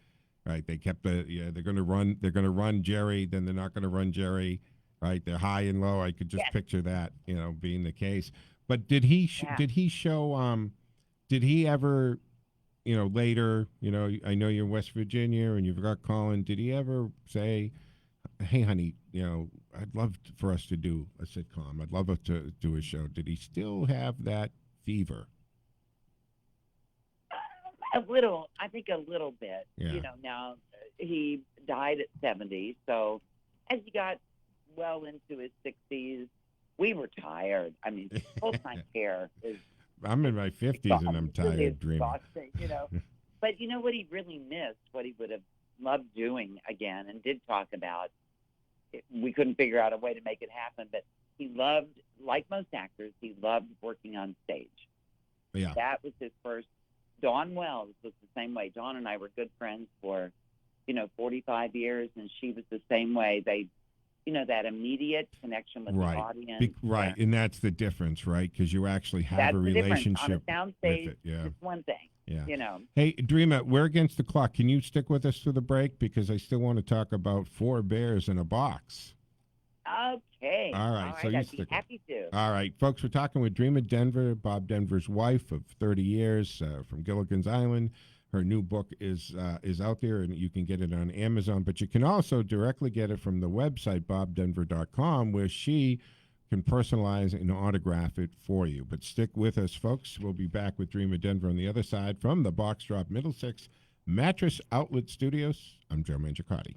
right? They kept they're going to run Jerry, then they're not going to run Jerry, right? They're high and low. I could just picture that, being the case. But did he ever, later, I know you're in West Virginia and you've got Colin. Did he ever say, hey, honey, I'd love for us to do a sitcom. I'd love us to do a show. Did he still have that fever? I think a little bit. Yeah. Now he died at 70. So as he got well into his 60s, we were tired. I mean, full-time care is... I'm in my 50s and I'm tired of dreaming. But you know what he really missed, what he would have loved doing again and did talk about, we couldn't figure out a way to make it happen, but he loved, like most actors, he loved working on stage. Yeah. That was his first. Dawn Wells was the same way. Dawn and I were good friends for, 45 years, and she was the same way. They, that immediate connection with the audience. Right, and that's the difference, right? Because you actually have a relationship on a soundstage, with it. Yeah. It's one thing. Yeah. Hey, Dreama, we're against the clock. Can you stick with us through the break? Because I still want to talk about 4 bears in a box. Okay. All right. So you I'd stick be happy to. All right, folks, we're talking with Dreama Denver, Bob Denver's wife of 30 years from Gilligan's Island. Her new book is out there, and you can get it on Amazon. But you can also directly get it from the website, bobdenver.com, where she can personalize and autograph it for you. But stick with us, folks. We'll be back with Dreama Denver on the other side from the Box Drop Middlesex Mattress Outlet Studios. I'm Joe Mangiacotti.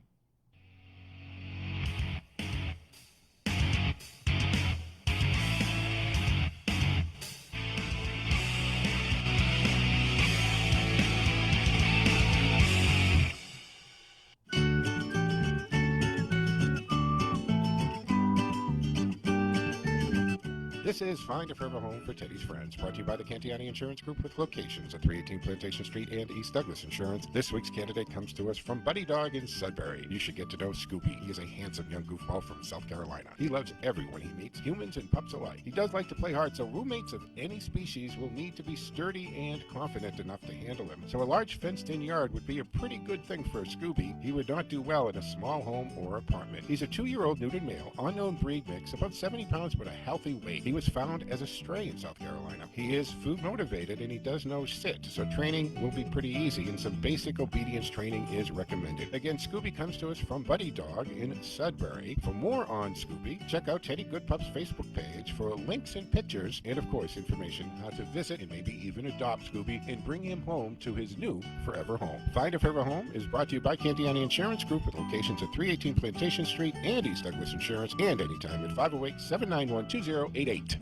This is Find a Forever Home for Teddy's Friends, brought to you by the Cantiani Insurance Group with locations at 318 Plantation Street and East Douglas Insurance. This week's candidate comes to us from Buddy Dog in Sudbury. You should get to know Scoopy. He is a handsome young goofball from South Carolina. He loves everyone he meets, humans and pups alike. He does like to play hard, so roommates of any species will need to be sturdy and confident enough to handle him. So a large fenced-in yard would be a pretty good thing for Scooby. He would not do well in a small home or apartment. He's a 2-year-old neutered male, unknown breed mix, about 70 pounds but a healthy weight. He was found as a stray in South Carolina. He is food motivated and he does know sit, so training will be pretty easy and some basic obedience training is recommended. Again, Scooby comes to us from Buddy Dog in Sudbury. For more on Scooby, check out Teddy Goodpup's Facebook page for links and pictures and of course information how to visit and maybe even adopt Scooby and bring him home to his new forever home. Find a Forever Home is brought to you by Cantiani Insurance Group with locations at 318 Plantation Street and East Douglas Insurance and anytime at 508-791-2088.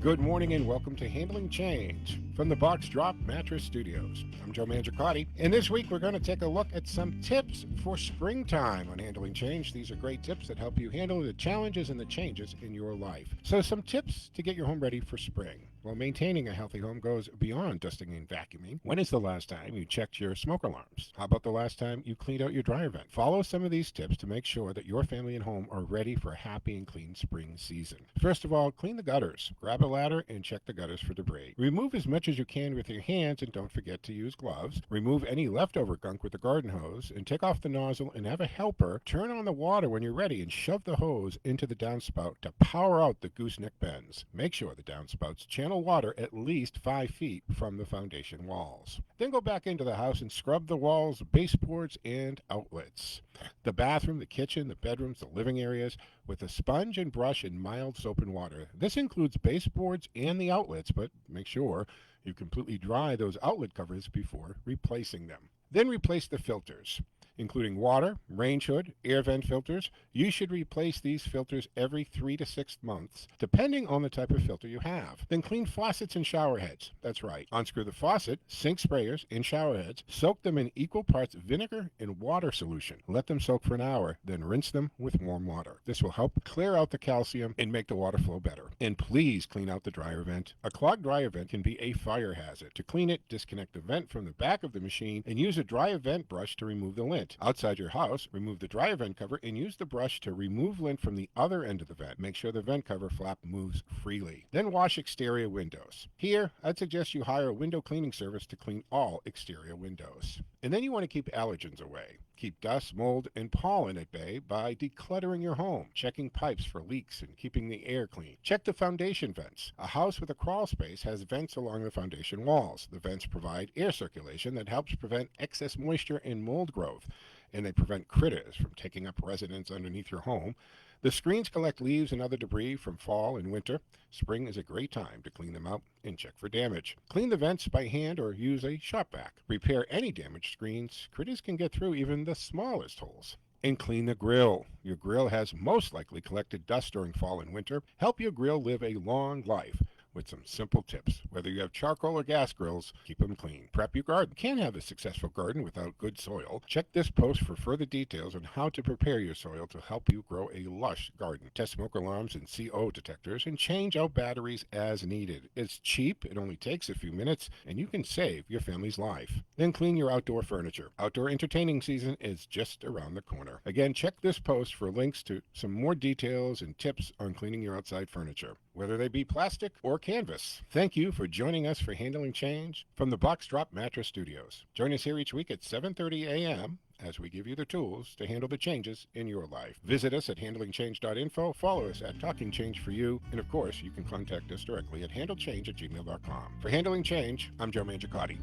Good morning and welcome to Handling Change from the Box Drop Mattress Studios. I'm Joe Mangiacotti, and this week we're going to take a look at some tips for springtime on Handling Change. These are great tips that help you handle the challenges and the changes in your life. So some tips to get your home ready for spring. Well, maintaining a healthy home goes beyond dusting and vacuuming. When is the last time you checked your smoke alarms? How about the last time you cleaned out your dryer vent? Follow some of these tips to make sure that your family and home are ready for a happy and clean spring season. First of all, clean the gutters. Grab a ladder and check the gutters for debris. Remove as much as you can with your hands and don't forget to use gloves. Remove any leftover gunk with the garden hose and take off the nozzle and have a helper turn on the water when you're ready and shove the hose into the downspout to power out the gooseneck bends. Make sure the downspouts channel water at least 5 feet from the foundation walls. Then go back into the house and scrub the walls, baseboards, and outlets. The bathroom, the kitchen, the bedrooms, the living areas with a sponge and brush and mild soap and water. This includes baseboards and the outlets, but make sure you completely dry those outlet covers before replacing them. Then replace the filters, including water, range hood, air vent filters. You should replace these filters every 3 to 6 months, depending on the type of filter you have. Then clean faucets and shower heads. That's right. Unscrew the faucet, sink sprayers, and shower heads. Soak them in equal parts vinegar and water solution. Let them soak for an hour, then rinse them with warm water. This will help clear out the calcium and make the water flow better. And please clean out the dryer vent. A clogged dryer vent can be a fire hazard. To clean it, disconnect the vent from the back of the machine and use a dryer vent brush to remove the lint. Outside your house, remove the dryer vent cover and use the brush to remove lint from the other end of the vent. Make sure the vent cover flap moves freely. Then wash exterior windows. Here, I'd suggest you hire a window cleaning service to clean all exterior windows. And then you want to keep allergens away. Keep dust, mold, and pollen at bay by decluttering your home, checking pipes for leaks, and keeping the air clean. Check the foundation vents. A house with a crawl space has vents along the foundation walls. The vents provide air circulation that helps prevent excess moisture and mold growth, and they prevent critters from taking up residence underneath your home. The screens collect leaves and other debris from fall and winter. Spring is a great time to clean them out and check for damage. Clean the vents by hand or use a shop vac. Repair any damaged screens. Critters can get through even the smallest holes. And clean the grill. Your grill has most likely collected dust during fall and winter. Help your grill live a long life with some simple tips. Whether you have charcoal or gas grills, keep them clean. Prep your garden. You can't have a successful garden without good soil. Check this post for further details on how to prepare your soil to help you grow a lush garden. Test smoke alarms and CO detectors and change out batteries as needed. It's cheap, it only takes a few minutes, and you can save your family's life. Then clean your outdoor furniture. Outdoor entertaining season is just around the corner. Again, check this post for links to some more details and tips on cleaning your outside furniture, whether they be plastic or canvas. Thank you for joining us for Handling Change from the Box Drop Mattress Studios. Join us here each week at 7:30 a.m. as we give you the tools to handle the changes in your life. Visit us at handlingchange.info, follow us at Talking Change for You, and of course, you can contact us directly at handlechange@gmail.com. For Handling Change, I'm Joe Mangiacotti.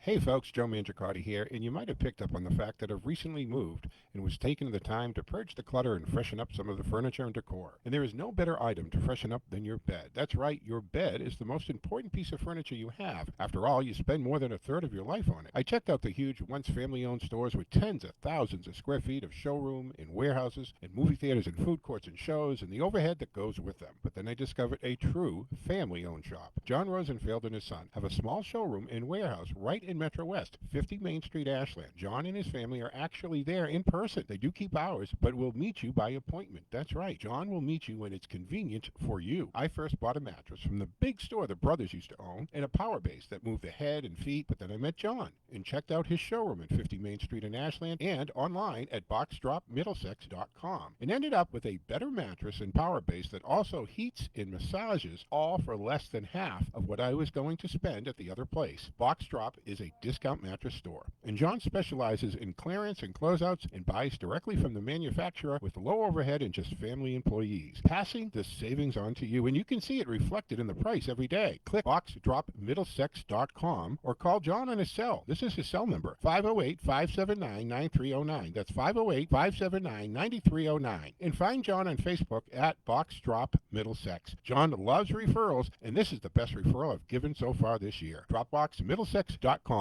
Hey folks, Joe Mangiacotti here, and you might have picked up on the fact that I've recently moved and was taking the time to purge the clutter and freshen up some of the furniture and decor. And there is no better item to freshen up than your bed. That's right, your bed is the most important piece of furniture you have. After all, you spend more than a third of your life on it. I checked out the huge, once family-owned stores with tens of thousands of square feet of showroom and warehouses and movie theaters and food courts and shows and the overhead that goes with them. But then I discovered a true family-owned shop. John Rosenfeld and his son have a small showroom and warehouse right in Metro West, 50 Main Street, Ashland. John and his family are actually there in person. They do keep hours, but will meet you by appointment. That's right. John will meet you when it's convenient for you. I first bought a mattress from the big store the brothers used to own and a power base that moved the head and feet, but then I met John and checked out his showroom at 50 Main Street in Ashland and online at boxdropmiddlesex.com and ended up with a better mattress and power base that also heats and massages, all for less than half of what I was going to spend at the other place. Box Drop is a discount mattress store, and John specializes in clearance and closeouts and buys directly from the manufacturer with low overhead and just family employees, passing the savings on to you, and you can see it reflected in the price every day. Click boxdropmiddlesex.com or call John on his cell. This is his cell number, 508-579-9309. That's 508-579-9309. And find John on Facebook at boxdropmiddlesex. John loves referrals, and this is the best referral I've given so far this year. Dropboxmiddlesex.com.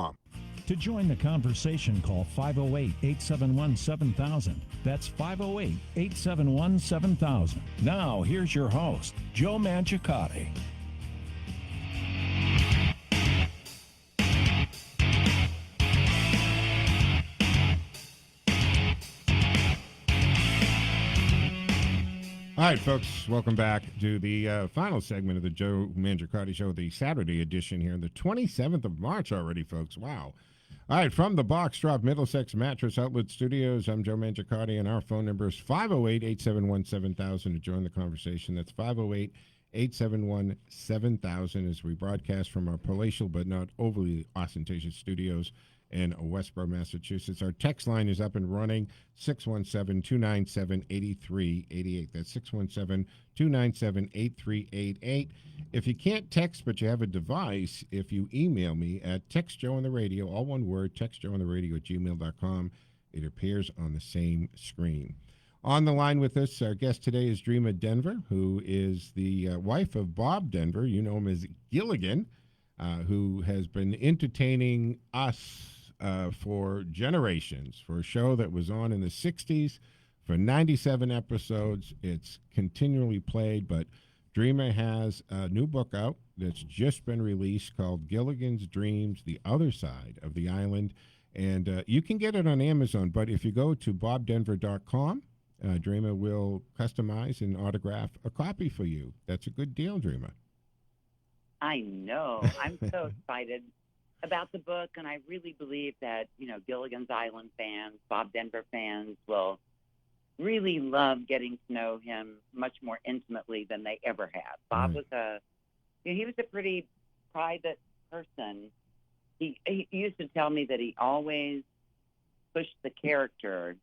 To join the conversation, call 508-871-7000. That's 508-871-7000. Now, here's your host, Joe Mangiacotti. All right, folks, welcome back to the final segment of the Joe Mangiacotti Show, the Saturday edition here, the 27th of March already, folks. Wow. All right, from the Box Drop Middlesex Mattress Outlet Studios, I'm Joe Mangiacotti, and our phone number is 508-871-7000 to join the conversation. That's 508-871-7000 as we broadcast from our palatial but not overly ostentatious studios in Westboro, Massachusetts. Our text line is up and running, 617-297-8388. That's 617-297-8388. If you can't text but you have a device, if you email me at textjoeontheradio, all one word, textjoeontheradio at gmail.com, it appears on the same screen. On the line with us, our guest today is Dreama Denver, who is the wife of Bob Denver. You know him as Gilligan, who has been entertaining us for generations, for a show that was on in the 60s for 97 episodes. It's continually played, but Dreama has a new book out that's just been released called Gilligan's Dreams, The Other Side of the Island, and you can get it on Amazon, but if you go to bobdenver.com, Dreama will customize and autograph a copy for you. That's a good deal, Dreama. I know. I'm so excited about the book, and I really believe that, Gilligan's Island fans, Bob Denver fans will really love getting to know him much more intimately than they ever have. Bob was he was a pretty private person. He used to tell me that he always pushed the character,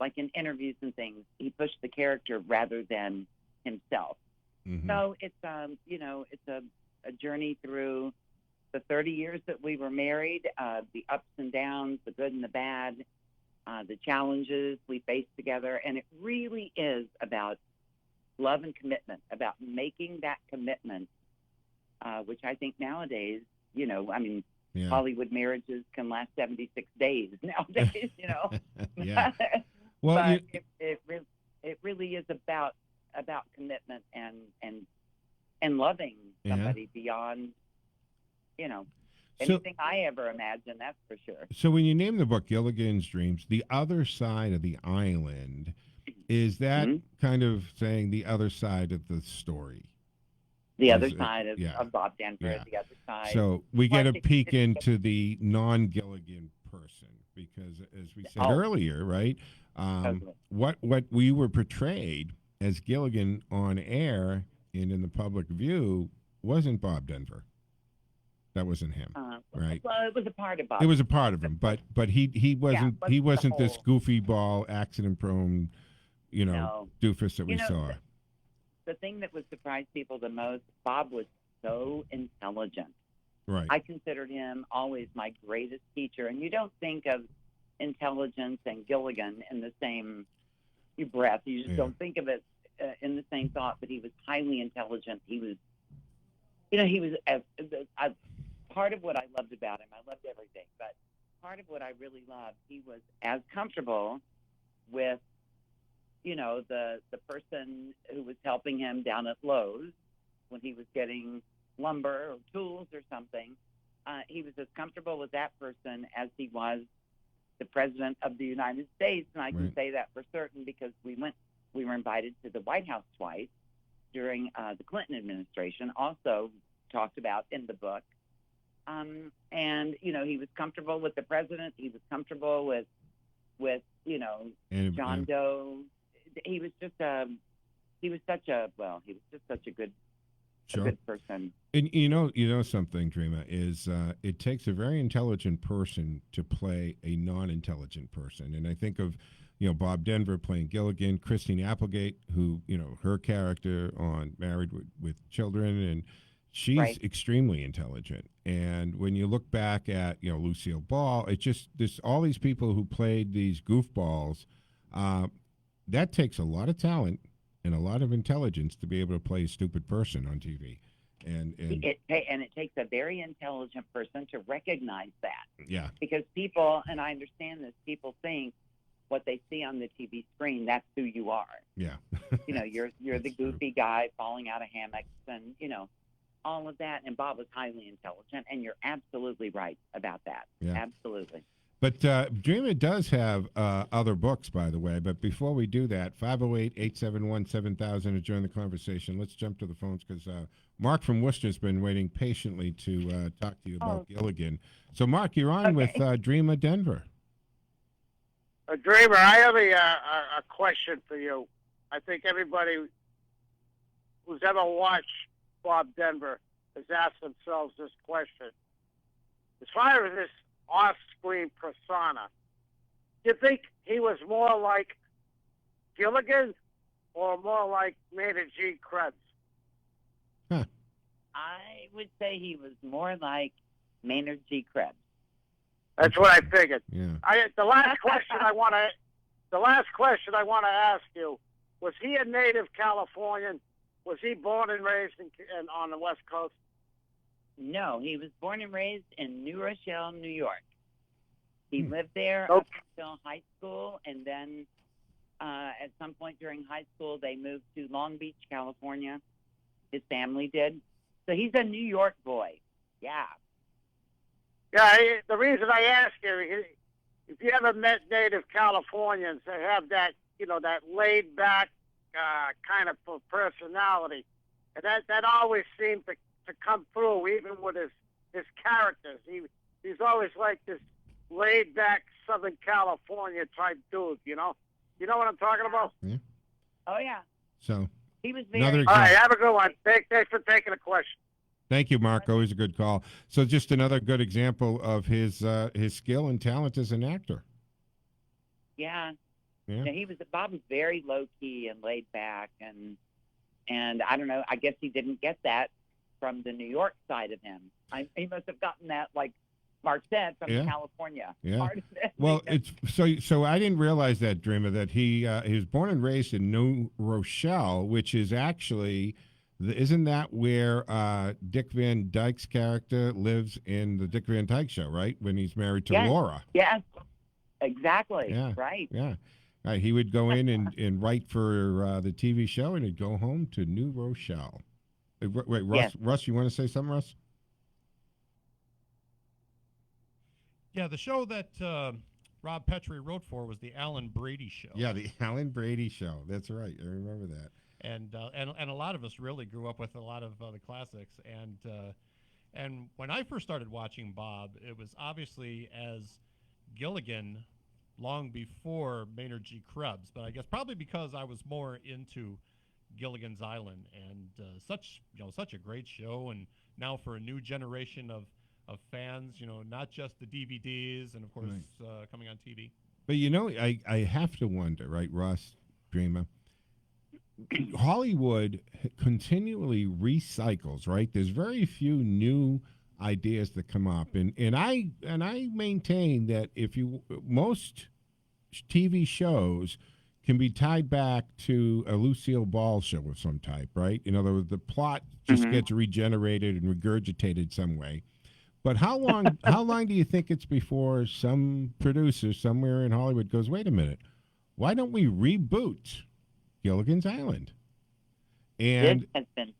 like in interviews and things, he pushed the character rather than himself. Mm-hmm. So it's it's a journey through the 30 years that we were married, the ups and downs, the good and the bad, the challenges we faced together. And it really is about love and commitment, about making that commitment, which I think nowadays, Hollywood marriages can last 76 days nowadays, Yeah. Well, but it really is about commitment and loving somebody beyond, anything I ever imagined, that's for sure. So when you name the book Gilligan's Dreams, The Other Side of the Island, is that kind of saying the other side of the story? The other side of Bob Denver, the other side. So we get a peek into the non-Gilligan person because, as we said earlier, right, what we were portrayed as Gilligan on air and in the public view wasn't Bob Denver. That wasn't him, right? Well, it was a part of Bob. It was a part of him, but he wasn't this goofy ball, accident prone, doofus that we saw. The thing that would surprise people the most, Bob was so intelligent. Right. I considered him always my greatest teacher, and you don't think of intelligence and Gilligan in the same breath. You just don't think of it in the same thought. But he was highly intelligent. He was, part of what I loved about him, I loved everything, but part of what I really loved, he was as comfortable with, the person who was helping him down at Lowe's when he was getting lumber or tools or something. He was as comfortable with that person as he was the president of the United States, and I can say that for certain because we were invited to the White House twice during the Clinton administration, also talked about in the book. And, he was comfortable with the president. He was comfortable with John Doe. He was just such a good person. And you know something, Dreama, is it takes a very intelligent person to play a non-intelligent person. And I think of, Bob Denver playing Gilligan, Christine Applegate, who, her character on Married with Children, and she's extremely intelligent. And when you look back at, Lucille Ball, it's just all these people who played these goofballs, that takes a lot of talent and a lot of intelligence to be able to play a stupid person on TV. and it takes a very intelligent person to recognize that. Yeah. Because people, and I understand this, people think what they see on the TV screen, that's who you are. Yeah. You're the goofy guy falling out of hammocks and, all of that. And Bob was highly intelligent, and you're absolutely right about that. Yeah. Absolutely. But Dreamer does have other books, by the way. But before we do that, 508-871-7000 to join the conversation. Let's jump to the phones because Mark from Worcester's been waiting patiently to talk to you about Gilligan. So, Mark, you're on with Dreamer Denver. Dreamer, I have a question for you. I think everybody who's ever watched Bob Denver has asked themselves this question. As far as this off-screen persona, do you think he was more like Gilligan or more like Maynard G. Krebs? I would say he was more like Maynard G. Krebs. That's what I figured. Yeah. The last question I want to ask you: was he a native Californian? Was he born and raised on the West Coast? No, he was born and raised in New Rochelle, New York. He lived there Nope. up until high school, and then at some point during high school, they moved to Long Beach, California. His family did. So he's a New York boy. Yeah. Yeah, the reason I ask you, if you ever met native Californians, they have that, that laid-back kind of personality. And that always seemed to come through, even with his characters. He's always like this laid-back Southern California type dude, You know what I'm talking about? Yeah. Oh, yeah. So, he was very... another All right, example. have a good one. Thanks for taking the question. Thank you, Mark. Always a good call. So just another good example of his skill and talent as an actor. Yeah. Yeah. Bob was very low-key and laid back, and I don't know, I guess he didn't get that from the New York side of him. He must have gotten that, like Mark said, from California. Yeah. Part of it. Well, it's so I didn't realize that, Dreamer, that he was born and raised in New Rochelle, which is actually, isn't that where Dick Van Dyke's character lives in the Dick Van Dyke Show, right? When he's married to Laura. Yes, exactly. Yeah. Right. Yeah. He would go in and write for the TV show, and he'd go home to New Rochelle. Wait, Russ, Yes. Russ, you want to say something, Russ? Yeah, the show that Rob Petrie wrote for was the Alan Brady Show. Yeah, the Alan Brady Show. That's right. I remember that. And a lot of us really grew up with a lot of the classics. And when I first started watching Bob, it was obviously as Gilligan long before Maynard G. Krebs, but I guess probably because I was more into Gilligan's Island and such a great show, and now for a new generation of fans, not just the DVDs and of course coming on TV. But I have to wonder, right, Russ, Dreamer? Hollywood continually recycles, right? There's very few new ideas that come up, and I maintain that most TV shows can be tied back to a Lucille Ball show of some type, right? The plot just gets regenerated and regurgitated some way. But how long do you think it's before some producer somewhere in Hollywood goes, wait a minute, why don't we reboot Gilligan's Island? And it has been,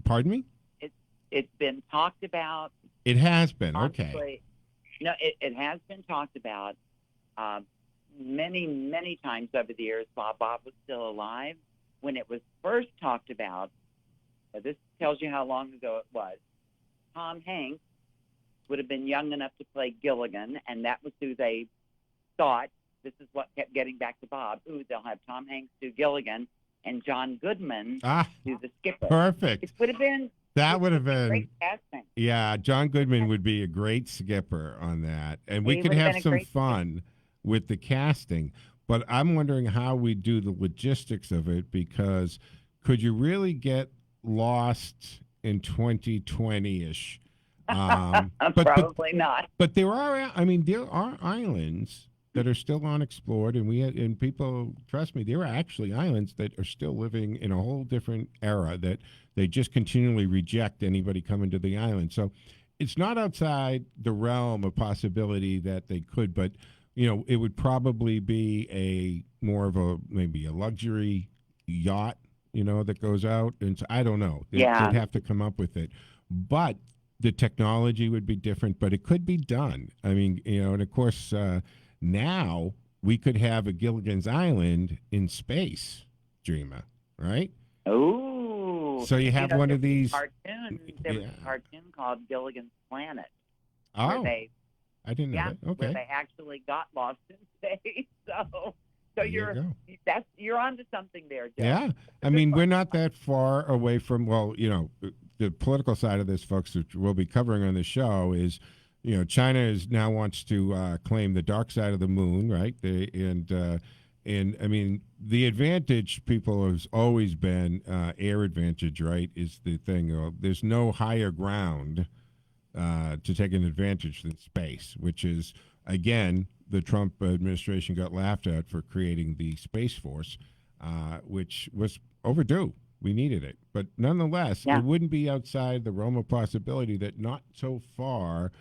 pardon me? It's been talked about. It has been, Honestly, okay. No, it has been talked about many, many times over the years while Bob was still alive. When it was first talked about, this tells you how long ago it was, Tom Hanks would have been young enough to play Gilligan, and that was who they thought. This is what kept getting back to Bob. They'll have Tom Hanks do Gilligan and John Goodman do the skipper. Perfect. It would have been... That would have been great casting. Yeah, John Goodman would be a great skipper on that, and we He could would have have been a some great fun with the casting. But I'm wondering how we do the logistics of it, because could you really get lost in 2020-ish? Probably not. But there are islands that are still unexplored, and people, trust me, there are actually islands that are still living in a whole different era that they just continually reject anybody coming to the island. So it's not outside the realm of possibility that they could, but it would probably be maybe a luxury yacht, that goes out, and so, I don't know. They'd have to come up with it, but the technology would be different, but it could be done. I mean, and of course, now we could have a Gilligan's Island in space, Dreamer, right? Oh. So you have one of these cartoons. There was a cartoon called Gilligan's Planet. Oh, I didn't know that. Okay. Where they actually got lost in space. So you're onto something there, Joe. Yeah. I mean, we're not that far away from, the political side of this, folks, which we'll be covering on the show is, China now wants to claim the dark side of the moon, right? And I mean, the advantage, people, has always been air advantage, right? Is the thing. There's no higher ground to take an advantage than space, which is, again, the Trump administration got laughed at for creating the Space Force, which was overdue. We needed it. But nonetheless, it wouldn't be outside the realm of possibility that not so far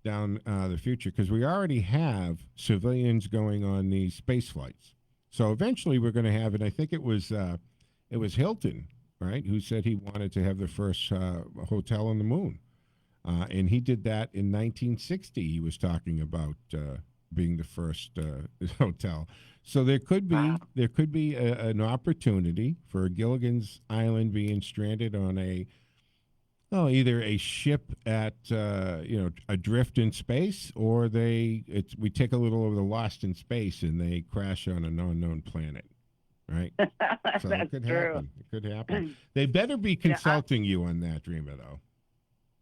down the future, because we already have civilians going on these space flights. So eventually we're going to have, and I think it was Hilton, right, who said he wanted to have the first hotel on the moon. And he did that in 1960. He was talking about being the first hotel. So there could be an opportunity for a Gilligan's Island being stranded on either a ship at adrift in space, or we take a little of the Lost in Space and they crash on an unknown planet, right? So That's it could true. happen. It could happen. They better be consulting you on that, Dreamer, though.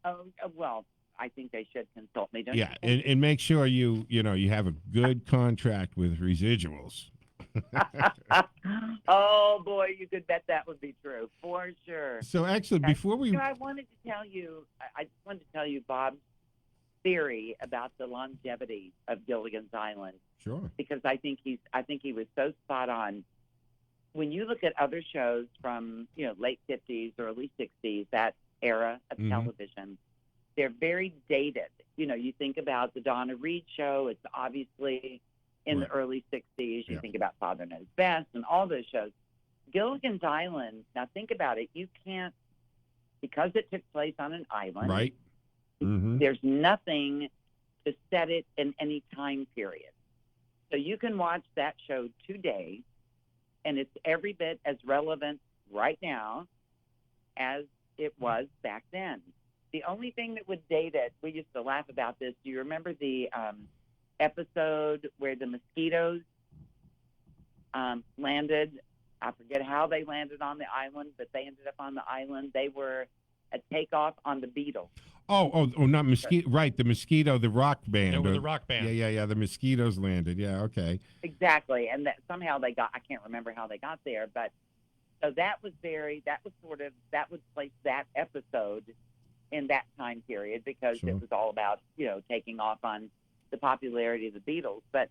Oh, well, I think they should consult me, don't Yeah, you? and make sure you have a good contract with residuals. Oh boy, you could bet that would be true for sure. So actually, before we, I wanted to tell you, I just wanted to tell you Bob's theory about the longevity of Gilligan's Island. Sure. Because I think he was so spot on. When you look at other shows from late 50s, early 60s, that era of television, they're very dated. You think about the Donna Reed show. It's obviously in the early 60s. You think about Father Knows Best and all those shows. Gilligan's Island, now think about it. You can't, because it took place on an island. Right. Mm-hmm. There's nothing to set it in any time period. So you can watch that show today, and it's every bit as relevant right now as it was back then. The only thing that would date it, we used to laugh about this. Do you remember the episode where the mosquitoes landed? I forget how they landed on the island, but they ended up on the island. They were a takeoff on the Beatles. Oh, not mosquito. Right, the mosquito, the rock band. It was the rock band. Yeah. The mosquitoes landed. Yeah, okay. Exactly, and that somehow they got. I can't remember how they got there, but so that would place that episode in that time period because it was all about taking off on the popularity of the Beatles. But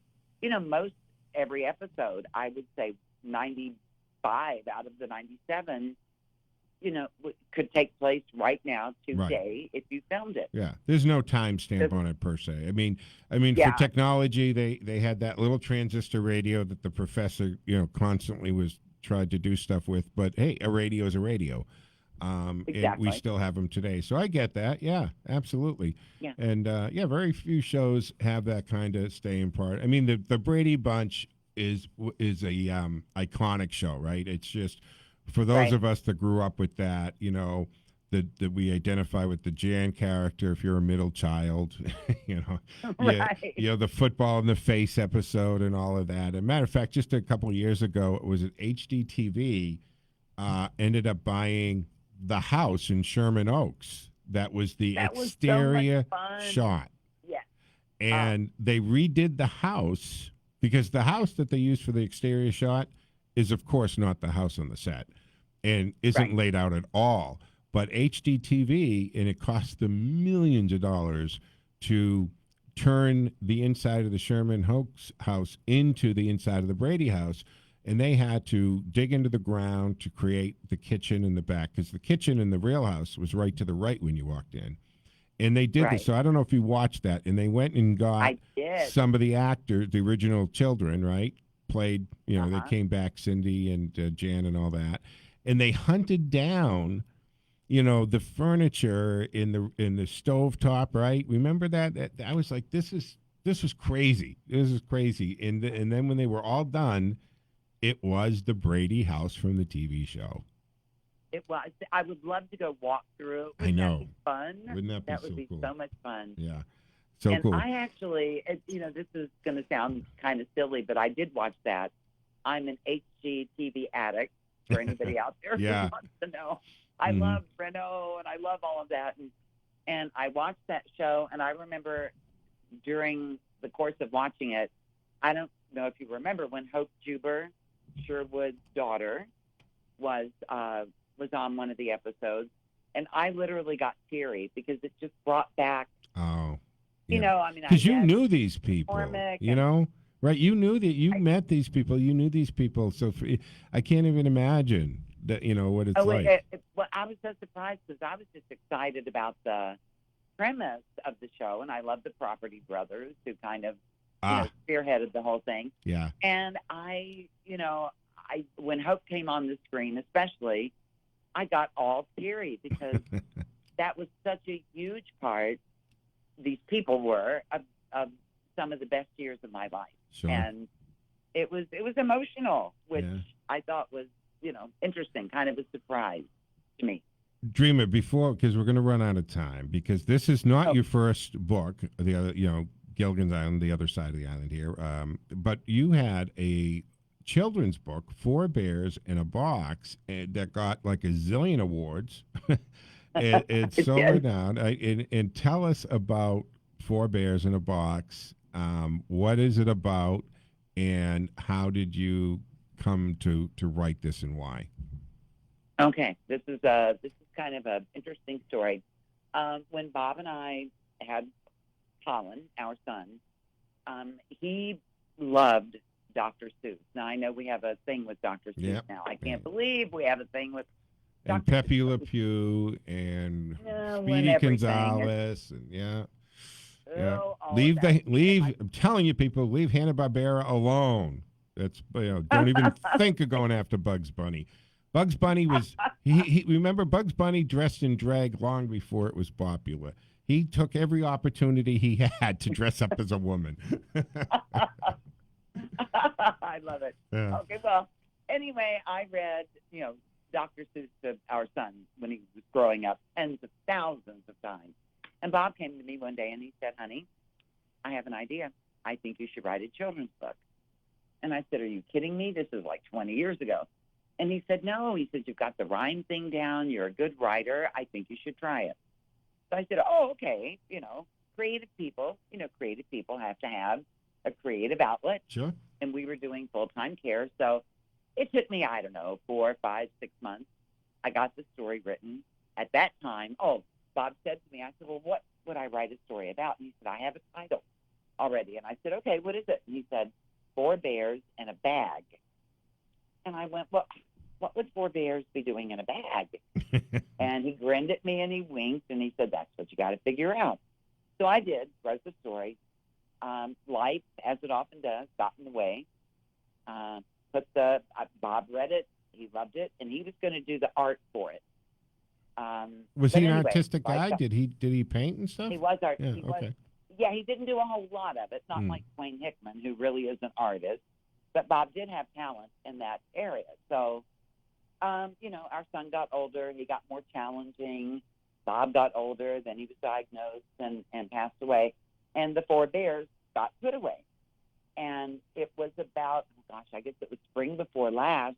most every episode, I would say 95 out of the 97, could take place right now today if you filmed it. Yeah, there's no timestamp on it per se. I mean, for technology, they had that little transistor radio that the professor constantly tried to do stuff with. But hey, a radio is a radio. Exactly. And we still have them today. So I get that. Yeah, absolutely. Yeah. And very few shows have that kind of staying part. I mean, the Brady Bunch is a iconic show, right? It's just for those of us that grew up with that, that we identify with the Jan character. If you're a middle child, the football in the face episode and all of that. As a matter of fact, just a couple of years ago, it was at HDTV ended up buying the house in Sherman Oaks. That was the exterior shot. Yeah. And they redid the house because the house that they used for the exterior shot is, of course, not the house on the set and isn't laid out at all. But HDTV, and it cost them millions of dollars to turn the inside of the Sherman Hoax house into the inside of the Brady house. And they had to dig into the ground to create the kitchen in the back, because the kitchen in the real house was right to the right when you walked in. And they did this. So I don't know if you watched that. And they went and got some of the actors, the original children, right? Played, you know, they came back, Cindy and Jan and all that. And they hunted down, you know, the furniture in the stovetop, right? Remember that? I was like, this was crazy. This is crazy. And then when they were all done, it was the Brady house from the TV show. It was. I would love to go walk through it. I know. That be fun? Wouldn't that be That would so be cool? so much fun. Yeah. So and cool. I actually, you know, this is going to sound kind of silly, but I did watch that. I'm an HGTV addict, for anybody out there who wants to know. I love Renault, and I love all of that. And I watched that show, and I remember during the course of watching it, I don't know if you remember when Hope Juber, Sherwood's daughter, was on one of the episodes, and I literally got teary because it just brought back. Oh, you know, I mean, because you knew these people, you know, right? You knew that you met these people, you knew these people, so I can't even imagine that, you know, what it's like. Well, I was so surprised because I was just excited about the premise of the show, and I love the Property Brothers who kind of you know, spearheaded the whole thing. Yeah. And when Hope came on the screen, especially, I got all teary because that was such a huge part. These people were of some of the best years of my life, and it was emotional, which I thought was, you know, interesting, kind of a surprise to me. Dreamer, before, because we're going to run out of time, because this is not your first book, the other, you know, Gilligan's Island, the other side of the island here, but you had a children's book, Four Bears in a Box, that got like a zillion awards. It's so renowned. And tell us about Four Bears in a Box. What is it about, and how did you come to write this, and why? Okay, this is kind of an interesting story. When Bob and I had Colin, our son, he loved Dr. Seuss. Now, I know we have a thing with Dr. Seuss now. I can't believe we have a thing with and Pepe Le Pew and Speedy Gonzales and I'm telling you, people, leave Hanna-Barbera alone. That's, you know, don't even think of going after Bugs Bunny. Bugs Bunny was he remember Bugs Bunny dressed in drag long before it was popular. He took every opportunity he had to dress up as a woman. I love it. Yeah. Okay, well, anyway, I read, you know, Dr. Seuss to our son when he was growing up tens of thousands of times. And Bob came to me one day and he said, honey, I have an idea. I think you should write a children's book. And I said, are you kidding me? This is like 20 years ago. And he said, no. He said, you've got the rhyme thing down. You're a good writer. I think you should try it. So I said, oh, okay. You know, creative people have to have a creative outlet. Sure. And we were doing full-time care. So it took me, I don't know, 4, 5, 6 months. I got the story written. At that time, Bob said to me, I said, well, what would I write a story about? And he said, I have a title already. And I said, okay, what is it? And he said, Four Bears in a Bag. And I went, well, what would four bears be doing in a bag? And he grinned at me and he winked and he said, that's what you got to figure out. So I did, wrote the story. Life, as it often does, got in the way. Bob read it, he loved it, and he was going to do the art for it. Was he an artistic guy? Did he paint and stuff? He was art. Yeah, He didn't do a whole lot of it, not like Wayne Hickman, who really is an artist. But Bob did have talent in that area. So, you know, our son got older. He got more challenging. Bob got older. Then he was diagnosed and passed away. And the Four Bears got put away. And it was about, I guess it was spring before last.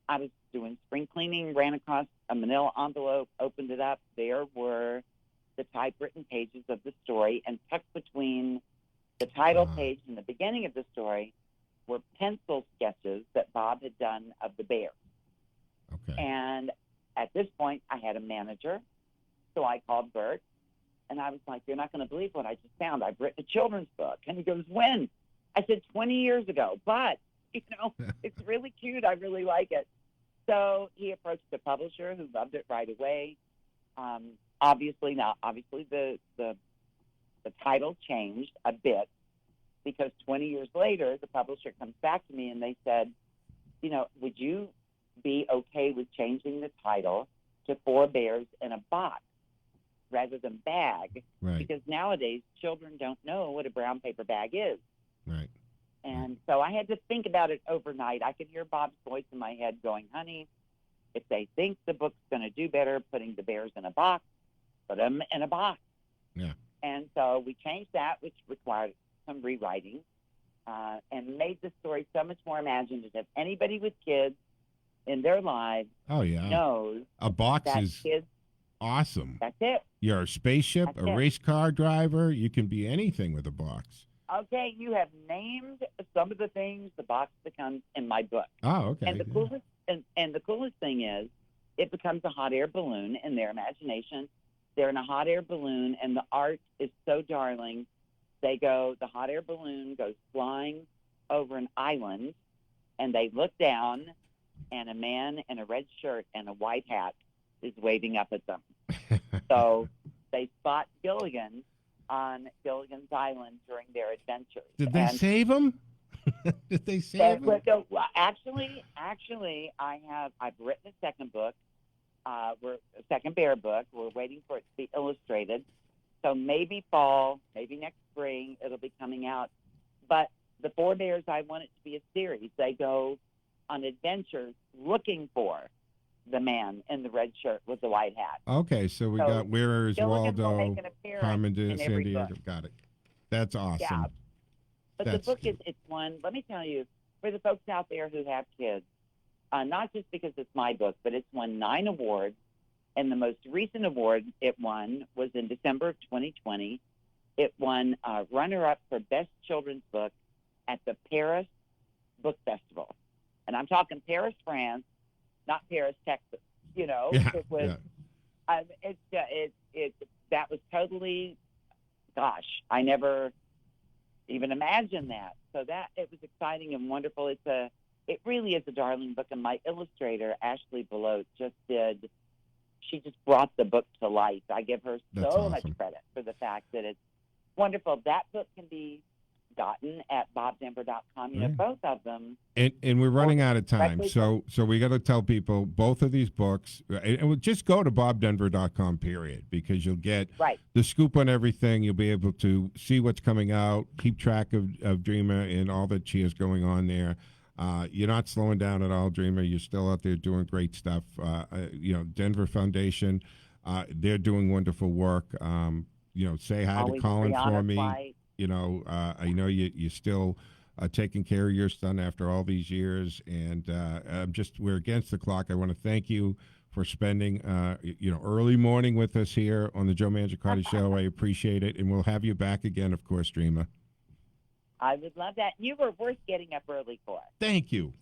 I was doing spring cleaning, ran across a manila envelope, opened it up. There were the typewritten pages of the story, and tucked between the title page and the beginning of the story were pencil sketches that Bob had done of the bears. Okay. And at this point, I had a manager, so I called Bert, And I was like, you're not going to believe what I just found. I've written a children's book. And he goes, when? I said, 20 years ago. But, it's really cute. I really like it. So he approached the publisher who loved it right away. Obviously, the title changed a bit because 20 years later, the publisher comes back to me and they said, would you be okay with changing the title to Four Bears in a Box rather than bag? Right. Because nowadays, children don't know what a brown paper bag is. Right. And so I had to think about it overnight. I could hear Bob's voice in my head going, honey, if they think the book's going to do better putting the bears in a box, put them in a box. Yeah. And so we changed that, which required some rewriting, and made the story so much more imaginative. Anybody with kids in their lives knows a box that is kids, awesome. that's it. You're a spaceship, That's a it. race car driver. You can be anything with a box. Okay, you have named some of the things the box becomes in my book. Oh, okay. And the coolest and the coolest thing is it becomes a hot air balloon in their imagination. They're in a hot air balloon and the art is so darling. The hot air balloon goes flying over an island and they look down and a man in a red shirt and a white hat is waving up at them. So they spot Gilligan on Gilligan's Island during their adventures. Did they save him? Did they save him? Actually, I've written a second book. A second bear book. We're waiting for it to be illustrated. So maybe fall, maybe next spring, it'll be coming out. But the Four Bears, I want it to be a series. They go on adventures looking for the man in the red shirt with the white hat. Okay, so we got Where is Gilligan will Waldo, make an appearance Carmen de in San every Diego. book. Got it. That's awesome. Yeah. But That's the book it's one, let me tell you, for the folks out there who have kids, not just because it's my book, but it's won 9 awards. And the most recent award it won was in December of 2020. It won runner-up for Best Children's Book at the Paris Book Festival. And I'm talking Paris, France, not Paris, Texas. Yeah, it was, that was totally, gosh, I never even imagined that. So that, it was exciting and wonderful. It really is a darling book. And my illustrator, Ashley Belote, she just brought the book to life. I give her so much credit for the fact that it's wonderful. That book can be gotten at bobdenver.com. Both of them. And we're running out of time, so we got to tell people both of these books. And we'll just go to bobdenver.com, period, because you'll get the scoop on everything. You'll be able to see what's coming out, keep track of Dreamer and all that she has going on there. You're not slowing down at all, Dreamer. You're still out there doing great stuff. Denver Foundation, they're doing wonderful work. Say hi to Colin for me. Flight. I know you're still taking care of your son after all these years, and we're against the clock. I want to thank you for spending early morning with us here on the Joe Mangiacotti Show. I appreciate it, and we'll have you back again, of course, Dreamer. I would love that. You were worth getting up early for. Thank you.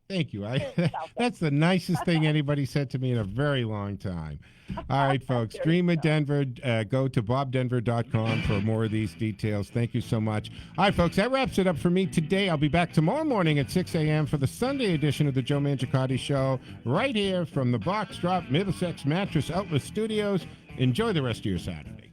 That's the nicest thing anybody said to me in a very long time. All right, folks. Dreamer Denver. Go to bobdenver.com for more of these details. Thank you so much. All right, folks. That wraps it up for me today. I'll be back tomorrow morning at 6 a.m. for the Sunday edition of the Joe Mangiacotti Show, right here from the Box Drop Middlesex Mattress Outlet Studios. Enjoy the rest of your Saturday.